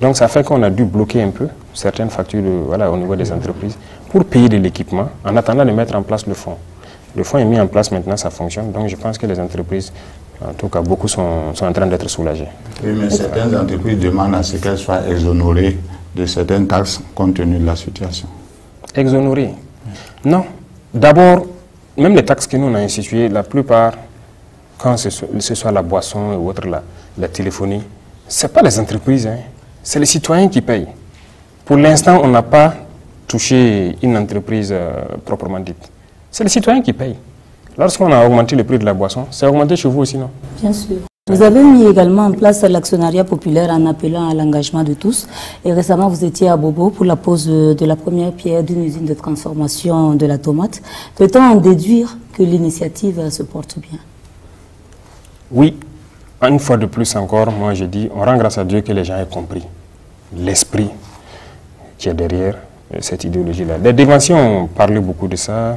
Donc ça fait qu'on a dû bloquer un peu certaines factures au niveau des entreprises pour payer de l'équipement en attendant de mettre en place le fonds. Le fonds est mis en place maintenant, ça fonctionne. Donc je pense que les entreprises, en tout cas beaucoup, sont en train d'être soulagées. Oui, mais certaines entreprises demandent à ce qu'elles soient exonérées de certaines taxes compte tenu de la situation. Exonérées? Non. D'abord, même les taxes que nous on a instituées, la plupart, quand ce soit la boisson ou autre, la téléphonie, ce n'est pas les entreprises, hein. C'est les citoyens qui payent. Pour l'instant, on n'a pas touché une entreprise proprement dite. C'est les citoyens qui payent. Lorsqu'on a augmenté le prix de la boisson, c'est augmenté chez vous aussi, non? Bien sûr. Vous avez mis également en place l'actionnariat populaire en appelant à l'engagement de tous. Et récemment, vous étiez à Bobo pour la pose de la première pierre d'une usine de transformation de la tomate. Peut-on en déduire que l'initiative se porte bien? Oui. Une fois de plus encore, moi je dis, on rend grâce à Dieu que les gens aient compris l'esprit qui est derrière cette idéologie-là. Les dévanciers ont parlé beaucoup de ça,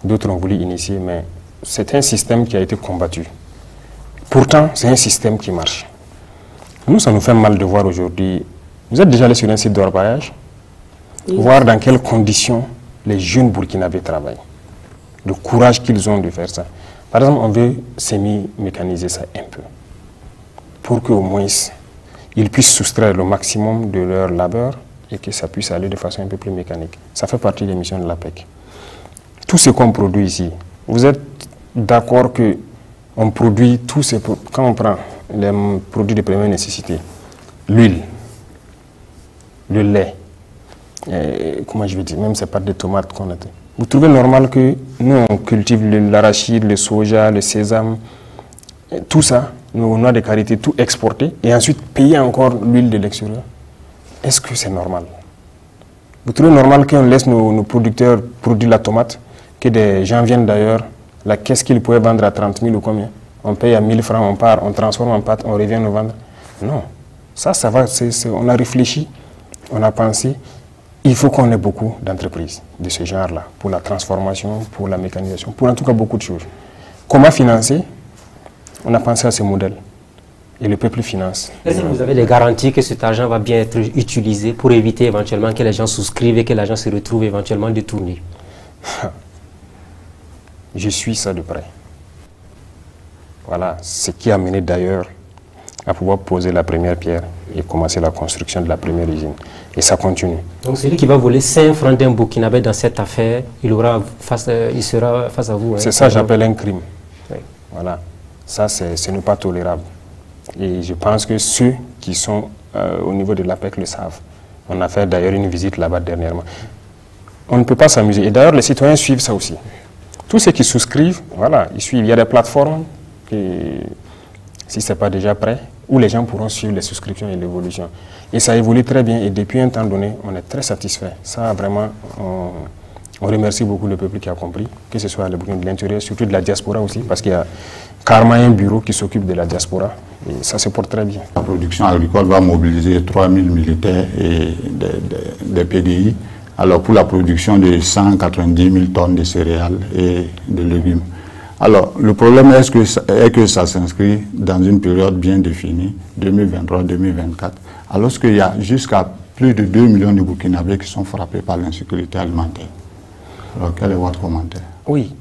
d'autres ont voulu initier, mais c'est un système qui a été combattu. Pourtant, c'est un système qui marche. Nous, ça nous fait mal de voir aujourd'hui. Vous êtes déjà allé sur un site d'orpaillage, voir dans quelles conditions les jeunes Burkinabés travaillent. Le courage qu'ils ont de faire ça. Par exemple, on veut semi-mécaniser ça un peu, pour qu'au moins ils puissent soustraire le maximum de leur labeur et que ça puisse aller de façon un peu plus mécanique. Ça fait partie des missions de l'APEC. Tout ce qu'on produit ici, vous êtes d'accord qu'on produit tout ce... Quand on prend les produits de première nécessité, l'huile, le lait, comment je vais dire, même ces pâtes de tomates qu'on a. Vous trouvez normal que nous, on cultive l'arachide, le soja, le sésame, tout ça, nos noix de karité, tout exporté, et ensuite payer encore l'huile de l'extérieur? Est-ce que c'est normal? Vous trouvez normal qu'on laisse nos producteurs produire la tomate, que des gens viennent d'ailleurs, la caisse qu'ils pouvaient vendre à 30 000 ou combien? On paye à 1000 francs, on part, on transforme en pâte, on revient nous vendre. Non. Ça va, on a réfléchi, on a pensé. Il faut qu'on ait beaucoup d'entreprises de ce genre-là, pour la transformation, pour la mécanisation, pour en tout cas beaucoup de choses. Comment financer? On a pensé à ce modèle. Et le peuple finance. Est-ce que vous avez des garanties que cet argent va bien être utilisé pour éviter éventuellement que les gens souscrivent et que l'argent se retrouve éventuellement détourné? Je suis ça de près. Voilà, ce qui a mené d'ailleurs à pouvoir poser la première pierre et commencer la construction de la première usine. Et ça continue. Donc celui qui va voler 5 francs d'un Burkinabé dans cette affaire, il sera face à vous. Hein, c'est ça que j'appelle un crime. Oui. Voilà. Ça, ce n'est pas tolérable. Et je pense que ceux qui sont au niveau de l'APEC le savent. On a fait d'ailleurs une visite là-bas dernièrement. On ne peut pas s'amuser. Et d'ailleurs, les citoyens suivent ça aussi. Tous ceux qui souscrivent, voilà, ils suivent. Il y a des plateformes, si ce n'est pas déjà prêt, où les gens pourront suivre les souscriptions et l'évolution. Et ça évolue très bien. Et depuis un temps donné, on est très satisfait. Ça, vraiment, on remercie beaucoup le peuple qui a compris, que ce soit le Burkina de l'intérieur, surtout de la diaspora aussi, parce qu'il y a carrément un bureau qui s'occupe de la diaspora. Et ça se porte très bien. La production agricole va mobiliser 3000 militaires et des PDI. Alors pour la production de 190 000 tonnes de céréales et de légumes. Alors le problème est que ça s'inscrit dans une période bien définie, 2023-2024, alors qu'il y a jusqu'à plus de 2 millions de Burkinabés qui sont frappés par l'insécurité alimentaire. Alors quel est votre commentaire? Oui,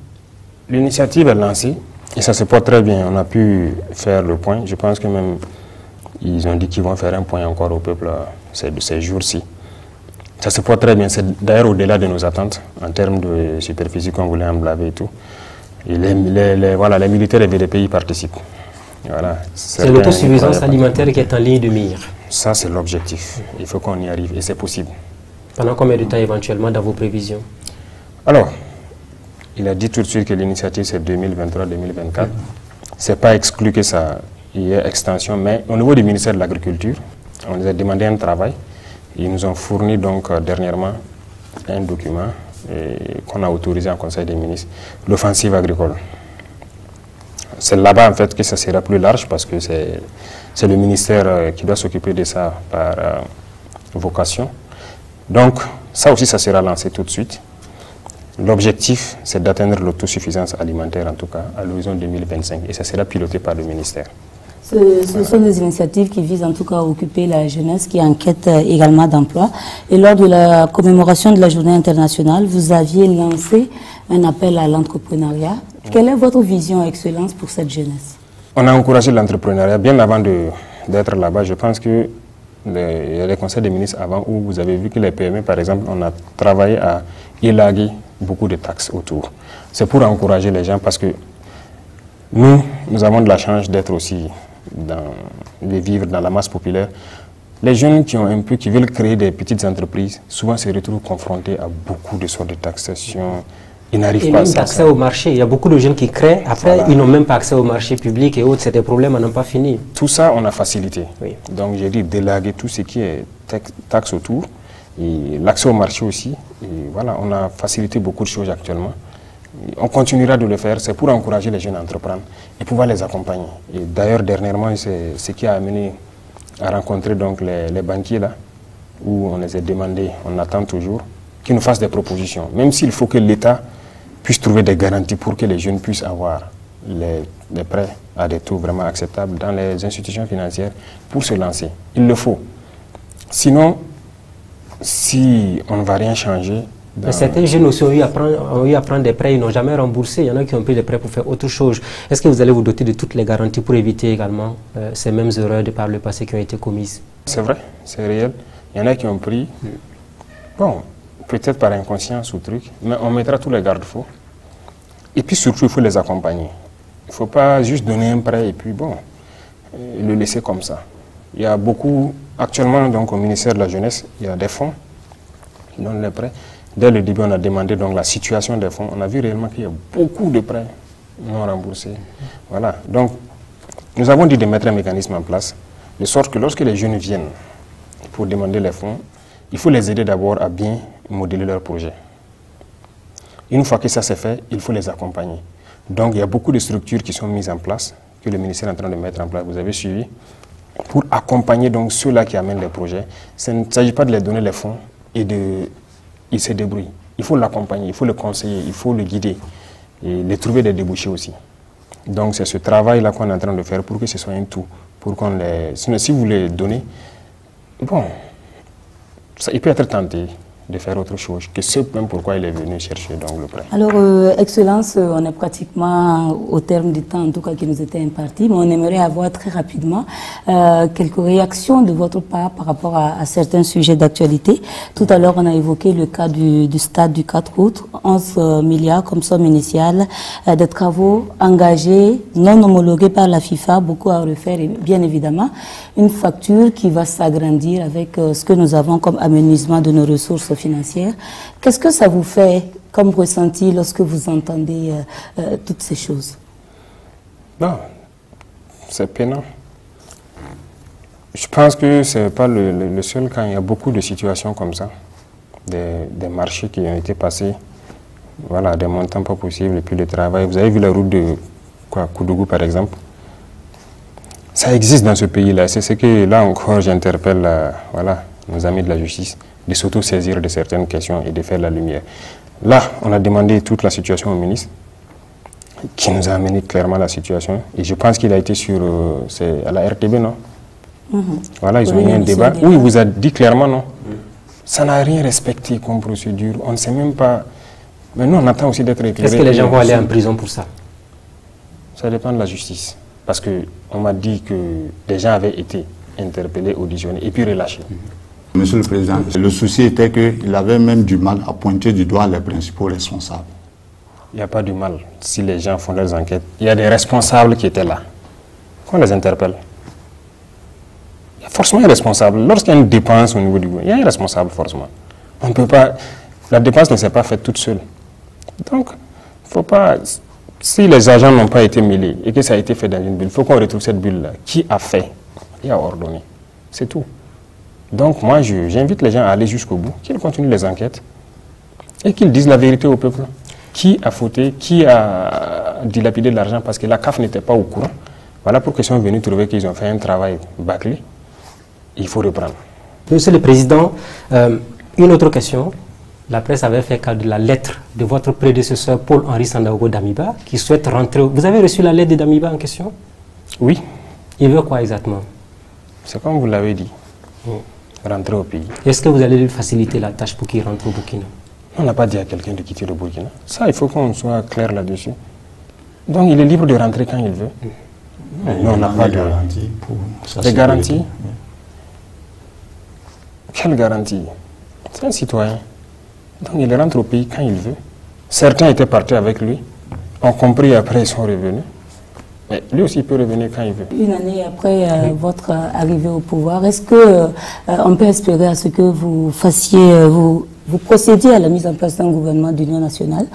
l'initiative est lancée et ça se porte très bien. On a pu faire le point. Je pense que même ils ont dit qu'ils vont faire un point encore au peuple ces jours-ci. Ça se porte très bien. C'est d'ailleurs au-delà de nos attentes en termes de superficie qu'on voulait emblaver et tout. Et les militaires et VDP participent. Voilà. C'est l'autosuffisance alimentaire qui est en ligne de mire. Ça, c'est l'objectif. Il faut qu'on y arrive et c'est possible. Pendant combien de temps éventuellement dans vos prévisions? Alors, il a dit tout de suite que l'initiative c'est 2023-2024. C'est pas exclu que ça y ait extension, mais au niveau du ministère de l'Agriculture, on nous a demandé un travail. Ils nous ont fourni donc dernièrement un document qu'on a autorisé en Conseil des ministres, l'offensive agricole. C'est là-bas en fait que ça sera plus large parce que c'est le ministère qui doit s'occuper de ça par vocation. Donc ça aussi ça sera lancé tout de suite. L'objectif c'est d'atteindre l'autosuffisance alimentaire en tout cas à l'horizon 2025 et ça sera piloté par le ministère. Ce sont des initiatives qui visent en tout cas à occuper la jeunesse qui enquête également d'emploi. Et lors de la commémoration de la journée internationale, vous aviez lancé un appel à l'entrepreneuriat. Quelle est votre vision, Excellence, pour cette jeunesse? On a encouragé l'entrepreneuriat bien avant d'être là-bas. Je pense que il y a les conseils des ministres avant où vous avez vu que les PME, par exemple, on a travaillé à élaguer beaucoup de taxes autour. C'est pour encourager les gens parce que nous avons de la chance d'être aussi de vivre dans la masse populaire. Les jeunes qui veulent créer des petites entreprises, souvent se retrouvent confrontés à beaucoup de sortes de taxations. Ils n'arrivent pas à ça. Accès au marché. Il y a beaucoup de jeunes qui créent. Après, voilà. Ils n'ont même pas accès au marché public et autres. C'est des problèmes à n'en pas finir. Tout ça, on a facilité. Oui. Donc, j'ai dit d'élaguer tout ce qui est taxe autour. Et l'accès au marché aussi. Et voilà, on a facilité beaucoup de choses actuellement. On continuera de le faire, c'est pour encourager les jeunes à entreprendre et pouvoir les accompagner. Et d'ailleurs, dernièrement, c'est ce qui a amené à rencontrer donc les banquiers là, où on les a demandé, on attend toujours, qu'ils nous fassent des propositions. Même s'il faut que l'État puisse trouver des garanties pour que les jeunes puissent avoir les prêts à des taux vraiment acceptables dans les institutions financières pour se lancer. Il le faut. Sinon, si on ne va rien changer... Mais certains jeunes aussi ont eu à prendre des prêts, ils n'ont jamais remboursé. Il y en a qui ont pris des prêts pour faire autre chose. Est-ce que vous allez vous doter de toutes les garanties pour éviter également ces mêmes erreurs de par le passé qui ont été commises? C'est vrai, c'est réel. Il y en a qui ont pris, bon, peut-être par inconscience ou truc, mais on mettra tous les garde-fous. Et puis surtout, il faut les accompagner. Il ne faut pas juste donner un prêt et puis bon, le laisser comme ça. Il y a beaucoup, actuellement donc au ministère de la Jeunesse, il y a des fonds qui donnent les prêts. Dès le début, on a demandé donc la situation des fonds. On a vu réellement qu'il y a beaucoup de prêts non remboursés. Voilà. Donc, nous avons dit de mettre un mécanisme en place, de sorte que lorsque les jeunes viennent pour demander les fonds, il faut les aider d'abord à bien modeler leur projet. Une fois que ça c'est fait, il faut les accompagner. Donc, il y a beaucoup de structures qui sont mises en place, que le ministère est en train de mettre en place, vous avez suivi, pour accompagner donc ceux-là qui amènent les projets. Il ne s'agit pas de les donner les fonds et il se débrouille. Il faut l'accompagner, il faut le conseiller, il faut le guider et les trouver des débouchés aussi. Donc c'est ce travail-là qu'on est en train de faire pour que ce soit un tout. Pour qu'on les... Sinon, si vous les donnez, bon, ça, il peut être tenté de faire autre chose que ce même pourquoi il est venu chercher donc le prêt. Alors, Excellence, on est pratiquement au terme du temps, en tout cas qui nous était imparti, mais on aimerait avoir très rapidement quelques réactions de votre part par rapport à certains sujets d'actualité. Tout à l'heure, on a évoqué le cas du stade du 4 août, 11 milliards comme somme initiale, des travaux engagés, non homologués par la FIFA, beaucoup à refaire et bien évidemment, une facture qui va s'agrandir avec ce que nous avons comme amenuisement de nos ressources financière. Qu'est-ce que ça vous fait comme ressenti lorsque vous entendez toutes ces choses? Non, c'est peinant. Je pense que ce n'est pas le seul cas. Il y a beaucoup de situations comme ça, des marchés qui ont été passés, voilà, des montants pas possibles, et puis le travail. Vous avez vu la route de Koudougou, par exemple. Ça existe dans ce pays-là. C'est ce que, là encore, j'interpelle voilà, nos amis de la justice, de s'auto-saisir de certaines questions et de faire la lumière. Là, on a demandé toute la situation au ministre, qui nous a amené clairement la situation. Et je pense qu'il a été sur... c'est à la RTB, non? Voilà, ils ont eu un débat. Oui, il vous a dit clairement, non? Ça n'a rien respecté comme procédure. On ne sait même pas... Mais nous, on attend aussi d'être éclairés. Est-ce que les gens vont aller en prison pour ça? Ça dépend de la justice. Parce qu'on m'a dit que des gens avaient été interpellés, auditionnés et puis relâchés. Monsieur le Président, le souci était qu'il avait même du mal à pointer du doigt les principaux responsables. Il n'y a pas du mal si les gens font leurs enquêtes. Il y a des responsables qui étaient là, qu'on les interpelle. Il y a forcément un responsable. Lorsqu'il y a une dépense au niveau du gouvernement, il y a un responsable forcément. On ne peut pas, la dépense ne s'est pas faite toute seule. Donc, il ne faut pas, si les agents n'ont pas été mêlés et que ça a été fait dans une bulle, il faut qu'on retrouve cette bulle-là. Qui a fait et a ordonné? C'est tout. Donc moi, j'invite les gens à aller jusqu'au bout, qu'ils continuent les enquêtes et qu'ils disent la vérité au peuple. Qui a fauté, qui a dilapidé de l'argent parce que la CAF n'était pas au courant. Voilà pourquoi ils sont venus trouver qu'ils ont fait un travail bâclé. Il faut reprendre. Monsieur le Président, une autre question. La presse avait fait cas de la lettre de votre prédécesseur Paul-Henri Sandaogo Damiba qui souhaite rentrer. Vous avez reçu la lettre de Damiba en question? Oui. Il veut quoi exactement? C'est comme vous l'avez dit. Rentrer au pays. Est-ce que vous allez lui faciliter la tâche pour qu'il rentre au Burkina? On n'a pas dit à quelqu'un de quitter le Burkina. Ça, il faut qu'on soit clair là-dessus. Donc, il est libre de rentrer quand il veut. Mais on n'a pas de garantie. Des garanties? Quelle garantie? C'est un citoyen. Donc, il rentre au pays quand il veut. Certains étaient partis avec lui, ont compris après, ils sont revenus. Mais lui aussi, il peut revenir quand il veut. Une année après votre arrivée au pouvoir, est-ce qu'on peut espérer à ce que vous fassiez, vous procédiez à la mise en place d'un gouvernement d'union nationale?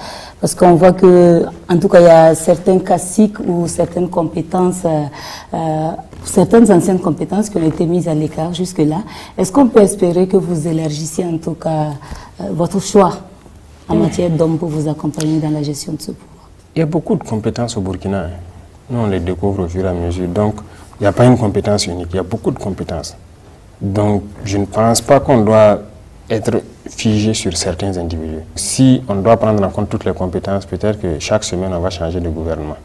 Parce qu'on voit que, en tout cas, il y a certains caciques ou certaines compétences, certaines anciennes compétences qui ont été mises à l'écart jusque-là. Est-ce qu'on peut espérer que vous élargissiez en tout cas votre choix en matière d'hommes pour vous accompagner dans la gestion de ce pouvoir? Il y a beaucoup de compétences au Burkina. Nous, on les découvre au fur et à mesure. Donc, il n'y a pas une compétence unique. Il y a beaucoup de compétences. Donc, je ne pense pas qu'on doit être figé sur certains individus. Si on doit prendre en compte toutes les compétences, peut-être que chaque semaine, on va changer de gouvernement.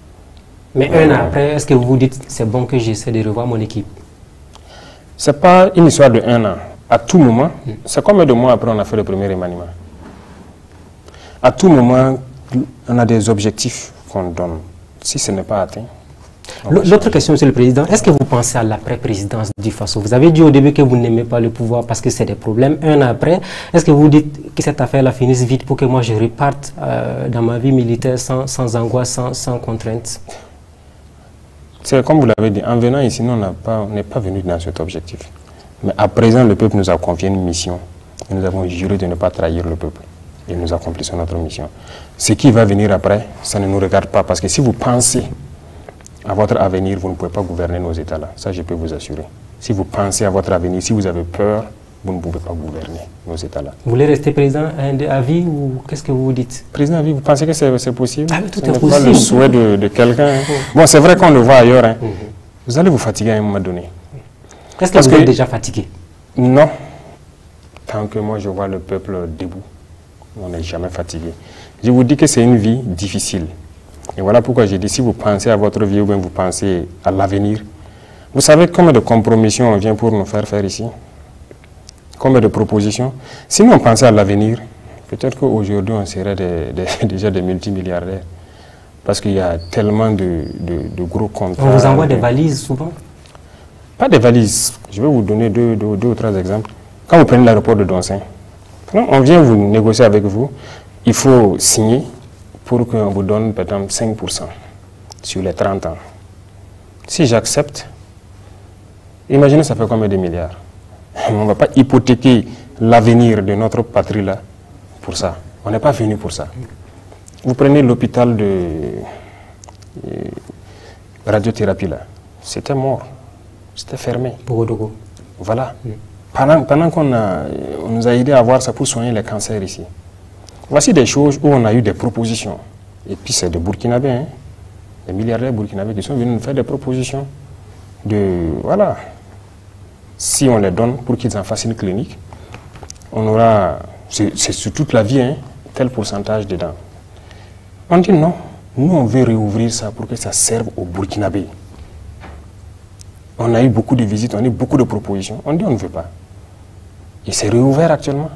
Mais un an après, est-ce que vous vous dites c'est bon que j'essaie de revoir mon équipe? Ce n'est pas une histoire de un an. À tout moment, c'est combien de mois après on a fait le premier remaniement? À tout moment, on a des objectifs qu'on donne. Si ce n'est pas atteint. L'autre question, Monsieur le Président, est-ce que vous pensez à l'après-présidence du Faso? Vous avez dit au début que vous n'aimez pas le pouvoir parce que c'est des problèmes. Un an après, est-ce que vous dites que cette affaire-là finisse vite pour que moi je reparte dans ma vie militaire sans angoisse, sans contrainte? C'est comme vous l'avez dit, en venant ici, nous, on n'est pas venu dans cet objectif. Mais à présent, le peuple nous a confié une mission. Et nous avons juré de ne pas trahir le peuple. Et nous accomplissons notre mission. Ce qui va venir après, ça ne nous regarde pas. Parce que si vous pensez à votre avenir, vous ne pouvez pas gouverner nos États-là. Ça, je peux vous assurer. Si vous pensez à votre avenir, si vous avez peur, vous ne pouvez pas gouverner nos États-là. Vous voulez rester président à vie ou qu'est-ce que vous vous dites? Président à vie, vous pensez que c'est possible? Ah, mais tout Ce est n'est possible. pas le souhait de quelqu'un. Bon, c'est vrai qu'on le voit ailleurs. Hein. Vous allez vous fatiguer à un moment donné. Est-ce que vous êtes déjà fatigué? Non. Tant que moi, je vois le peuple debout, on n'est jamais fatigué. Je vous dis que c'est une vie difficile. Et voilà pourquoi j'ai dit, si vous pensez à votre vie ou bien vous pensez à l'avenir, vous savez combien de compromissions on vient pour nous faire ici? Combien de propositions? Si nous on pensait à l'avenir, peut-être qu'aujourd'hui on serait déjà des multimilliardaires. Parce qu'il y a tellement de gros contrats. On vous envoie des valises souvent? Pas des valises. Je vais vous donner deux ou trois exemples. Quand vous prenez l'aéroport de Donsin, on vient vous négocier avec vous, il faut signer pour qu'on vous donne par exemple 5% sur les 30 ans. Si j'accepte, imaginez ça fait combien de milliards? On ne va pas hypothéquer l'avenir de notre patrie là pour ça. On n'est pas venu pour ça. Vous prenez l'hôpital de radiothérapie là, c'était mort, c'était fermé. Bogodogo. Voilà. Pendant qu'on nous a aidé à avoir ça pour soigner les cancers ici. Voici des choses où on a eu des propositions. Et puis c'est des Burkinabés, hein, des milliardaires burkinabés qui sont venus nous faire des propositions voilà. Si on les donne pour qu'ils en fassent une clinique, on aura, c'est sur toute la vie, hein, tel pourcentage dedans. On dit non, nous on veut réouvrir ça pour que ça serve aux Burkinabés. On a eu beaucoup de visites, on a eu beaucoup de propositions. On dit on ne veut pas. Et c'est réouvert actuellement.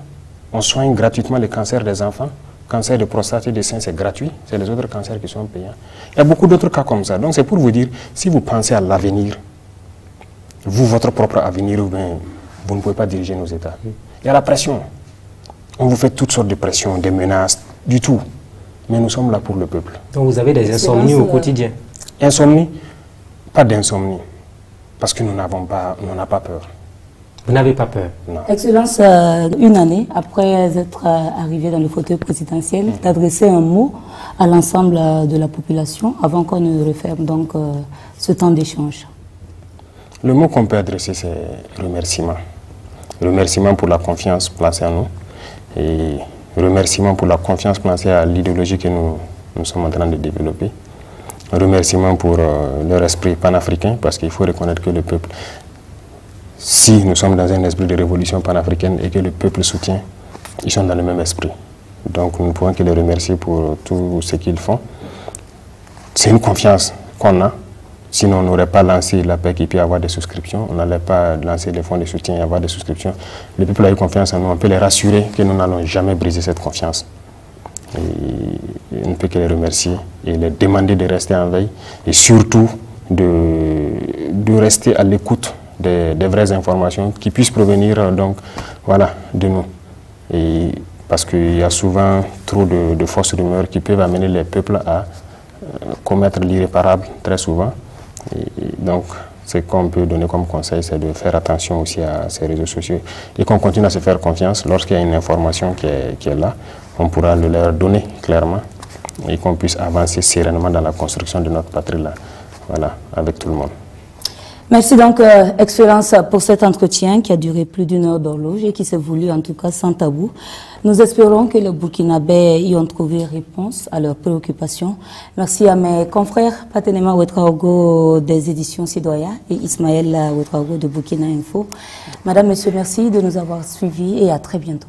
On soigne gratuitement les cancers des enfants. Cancer de prostate et de sein, c'est gratuit. C'est les autres cancers qui sont payants. Il y a beaucoup d'autres cas comme ça. Donc c'est pour vous dire, si vous pensez à l'avenir, vous, votre propre avenir, vous ne pouvez pas diriger nos États. Il y a la pression. On vous fait toutes sortes de pressions, des menaces, du tout. Mais nous sommes là pour le peuple. Donc vous avez des insomnies au quotidien? Insomnie? Pas d'insomnie, parce que nous n'avons pas peur. Vous n'avez pas peur? Non. Excellence, une année après être arrivé dans le fauteuil présidentiel, d'adresser un mot à l'ensemble de la population avant qu'on ne referme donc ce temps d'échange. Le mot qu'on peut adresser, c'est remerciement. Remerciement pour la confiance placée en nous et remerciement pour la confiance placée à l'idéologie que nous sommes en train de développer. Remerciement pour leur esprit panafricain, parce qu'il faut reconnaître que le peuple, si nous sommes dans un esprit de révolution panafricaine et que le peuple soutient, ils sont dans le même esprit. Donc nous ne pouvons que les remercier pour tout ce qu'ils font. C'est une confiance qu'on a. Sinon, on n'aurait pas lancé la PEC et puis avoir des souscriptions. On n'allait pas lancer les fonds de soutien et avoir des souscriptions. Le peuple a eu confiance en nous. On peut les rassurer que nous n'allons jamais briser cette confiance. Et on ne peut que les remercier et les demander de rester en veille et surtout de rester à l'écoute des vraies informations qui puissent provenir donc, voilà, de nous. Et parce qu'il y a souvent trop de fausses rumeurs qui peuvent amener les peuples à commettre l'irréparable très souvent. Et donc, ce qu'on peut donner comme conseil, c'est de faire attention aussi à ces réseaux sociaux et qu'on continue à se faire confiance. Lorsqu'il y a une information qui est là, on pourra le leur donner clairement et qu'on puisse avancer sereinement dans la construction de notre patrie là, voilà, avec tout le monde. Merci donc, Excellence, pour cet entretien qui a duré plus d'une heure d'horloge et qui s'est voulu en tout cas sans tabou. Nous espérons que les Burkinabés y ont trouvé réponse à leurs préoccupations. Merci à mes confrères Patenema Ouetraogo des éditions Sidoya et Ismaël Ouetraogo de Burkina Info. Madame, Monsieur, merci de nous avoir suivis et à très bientôt.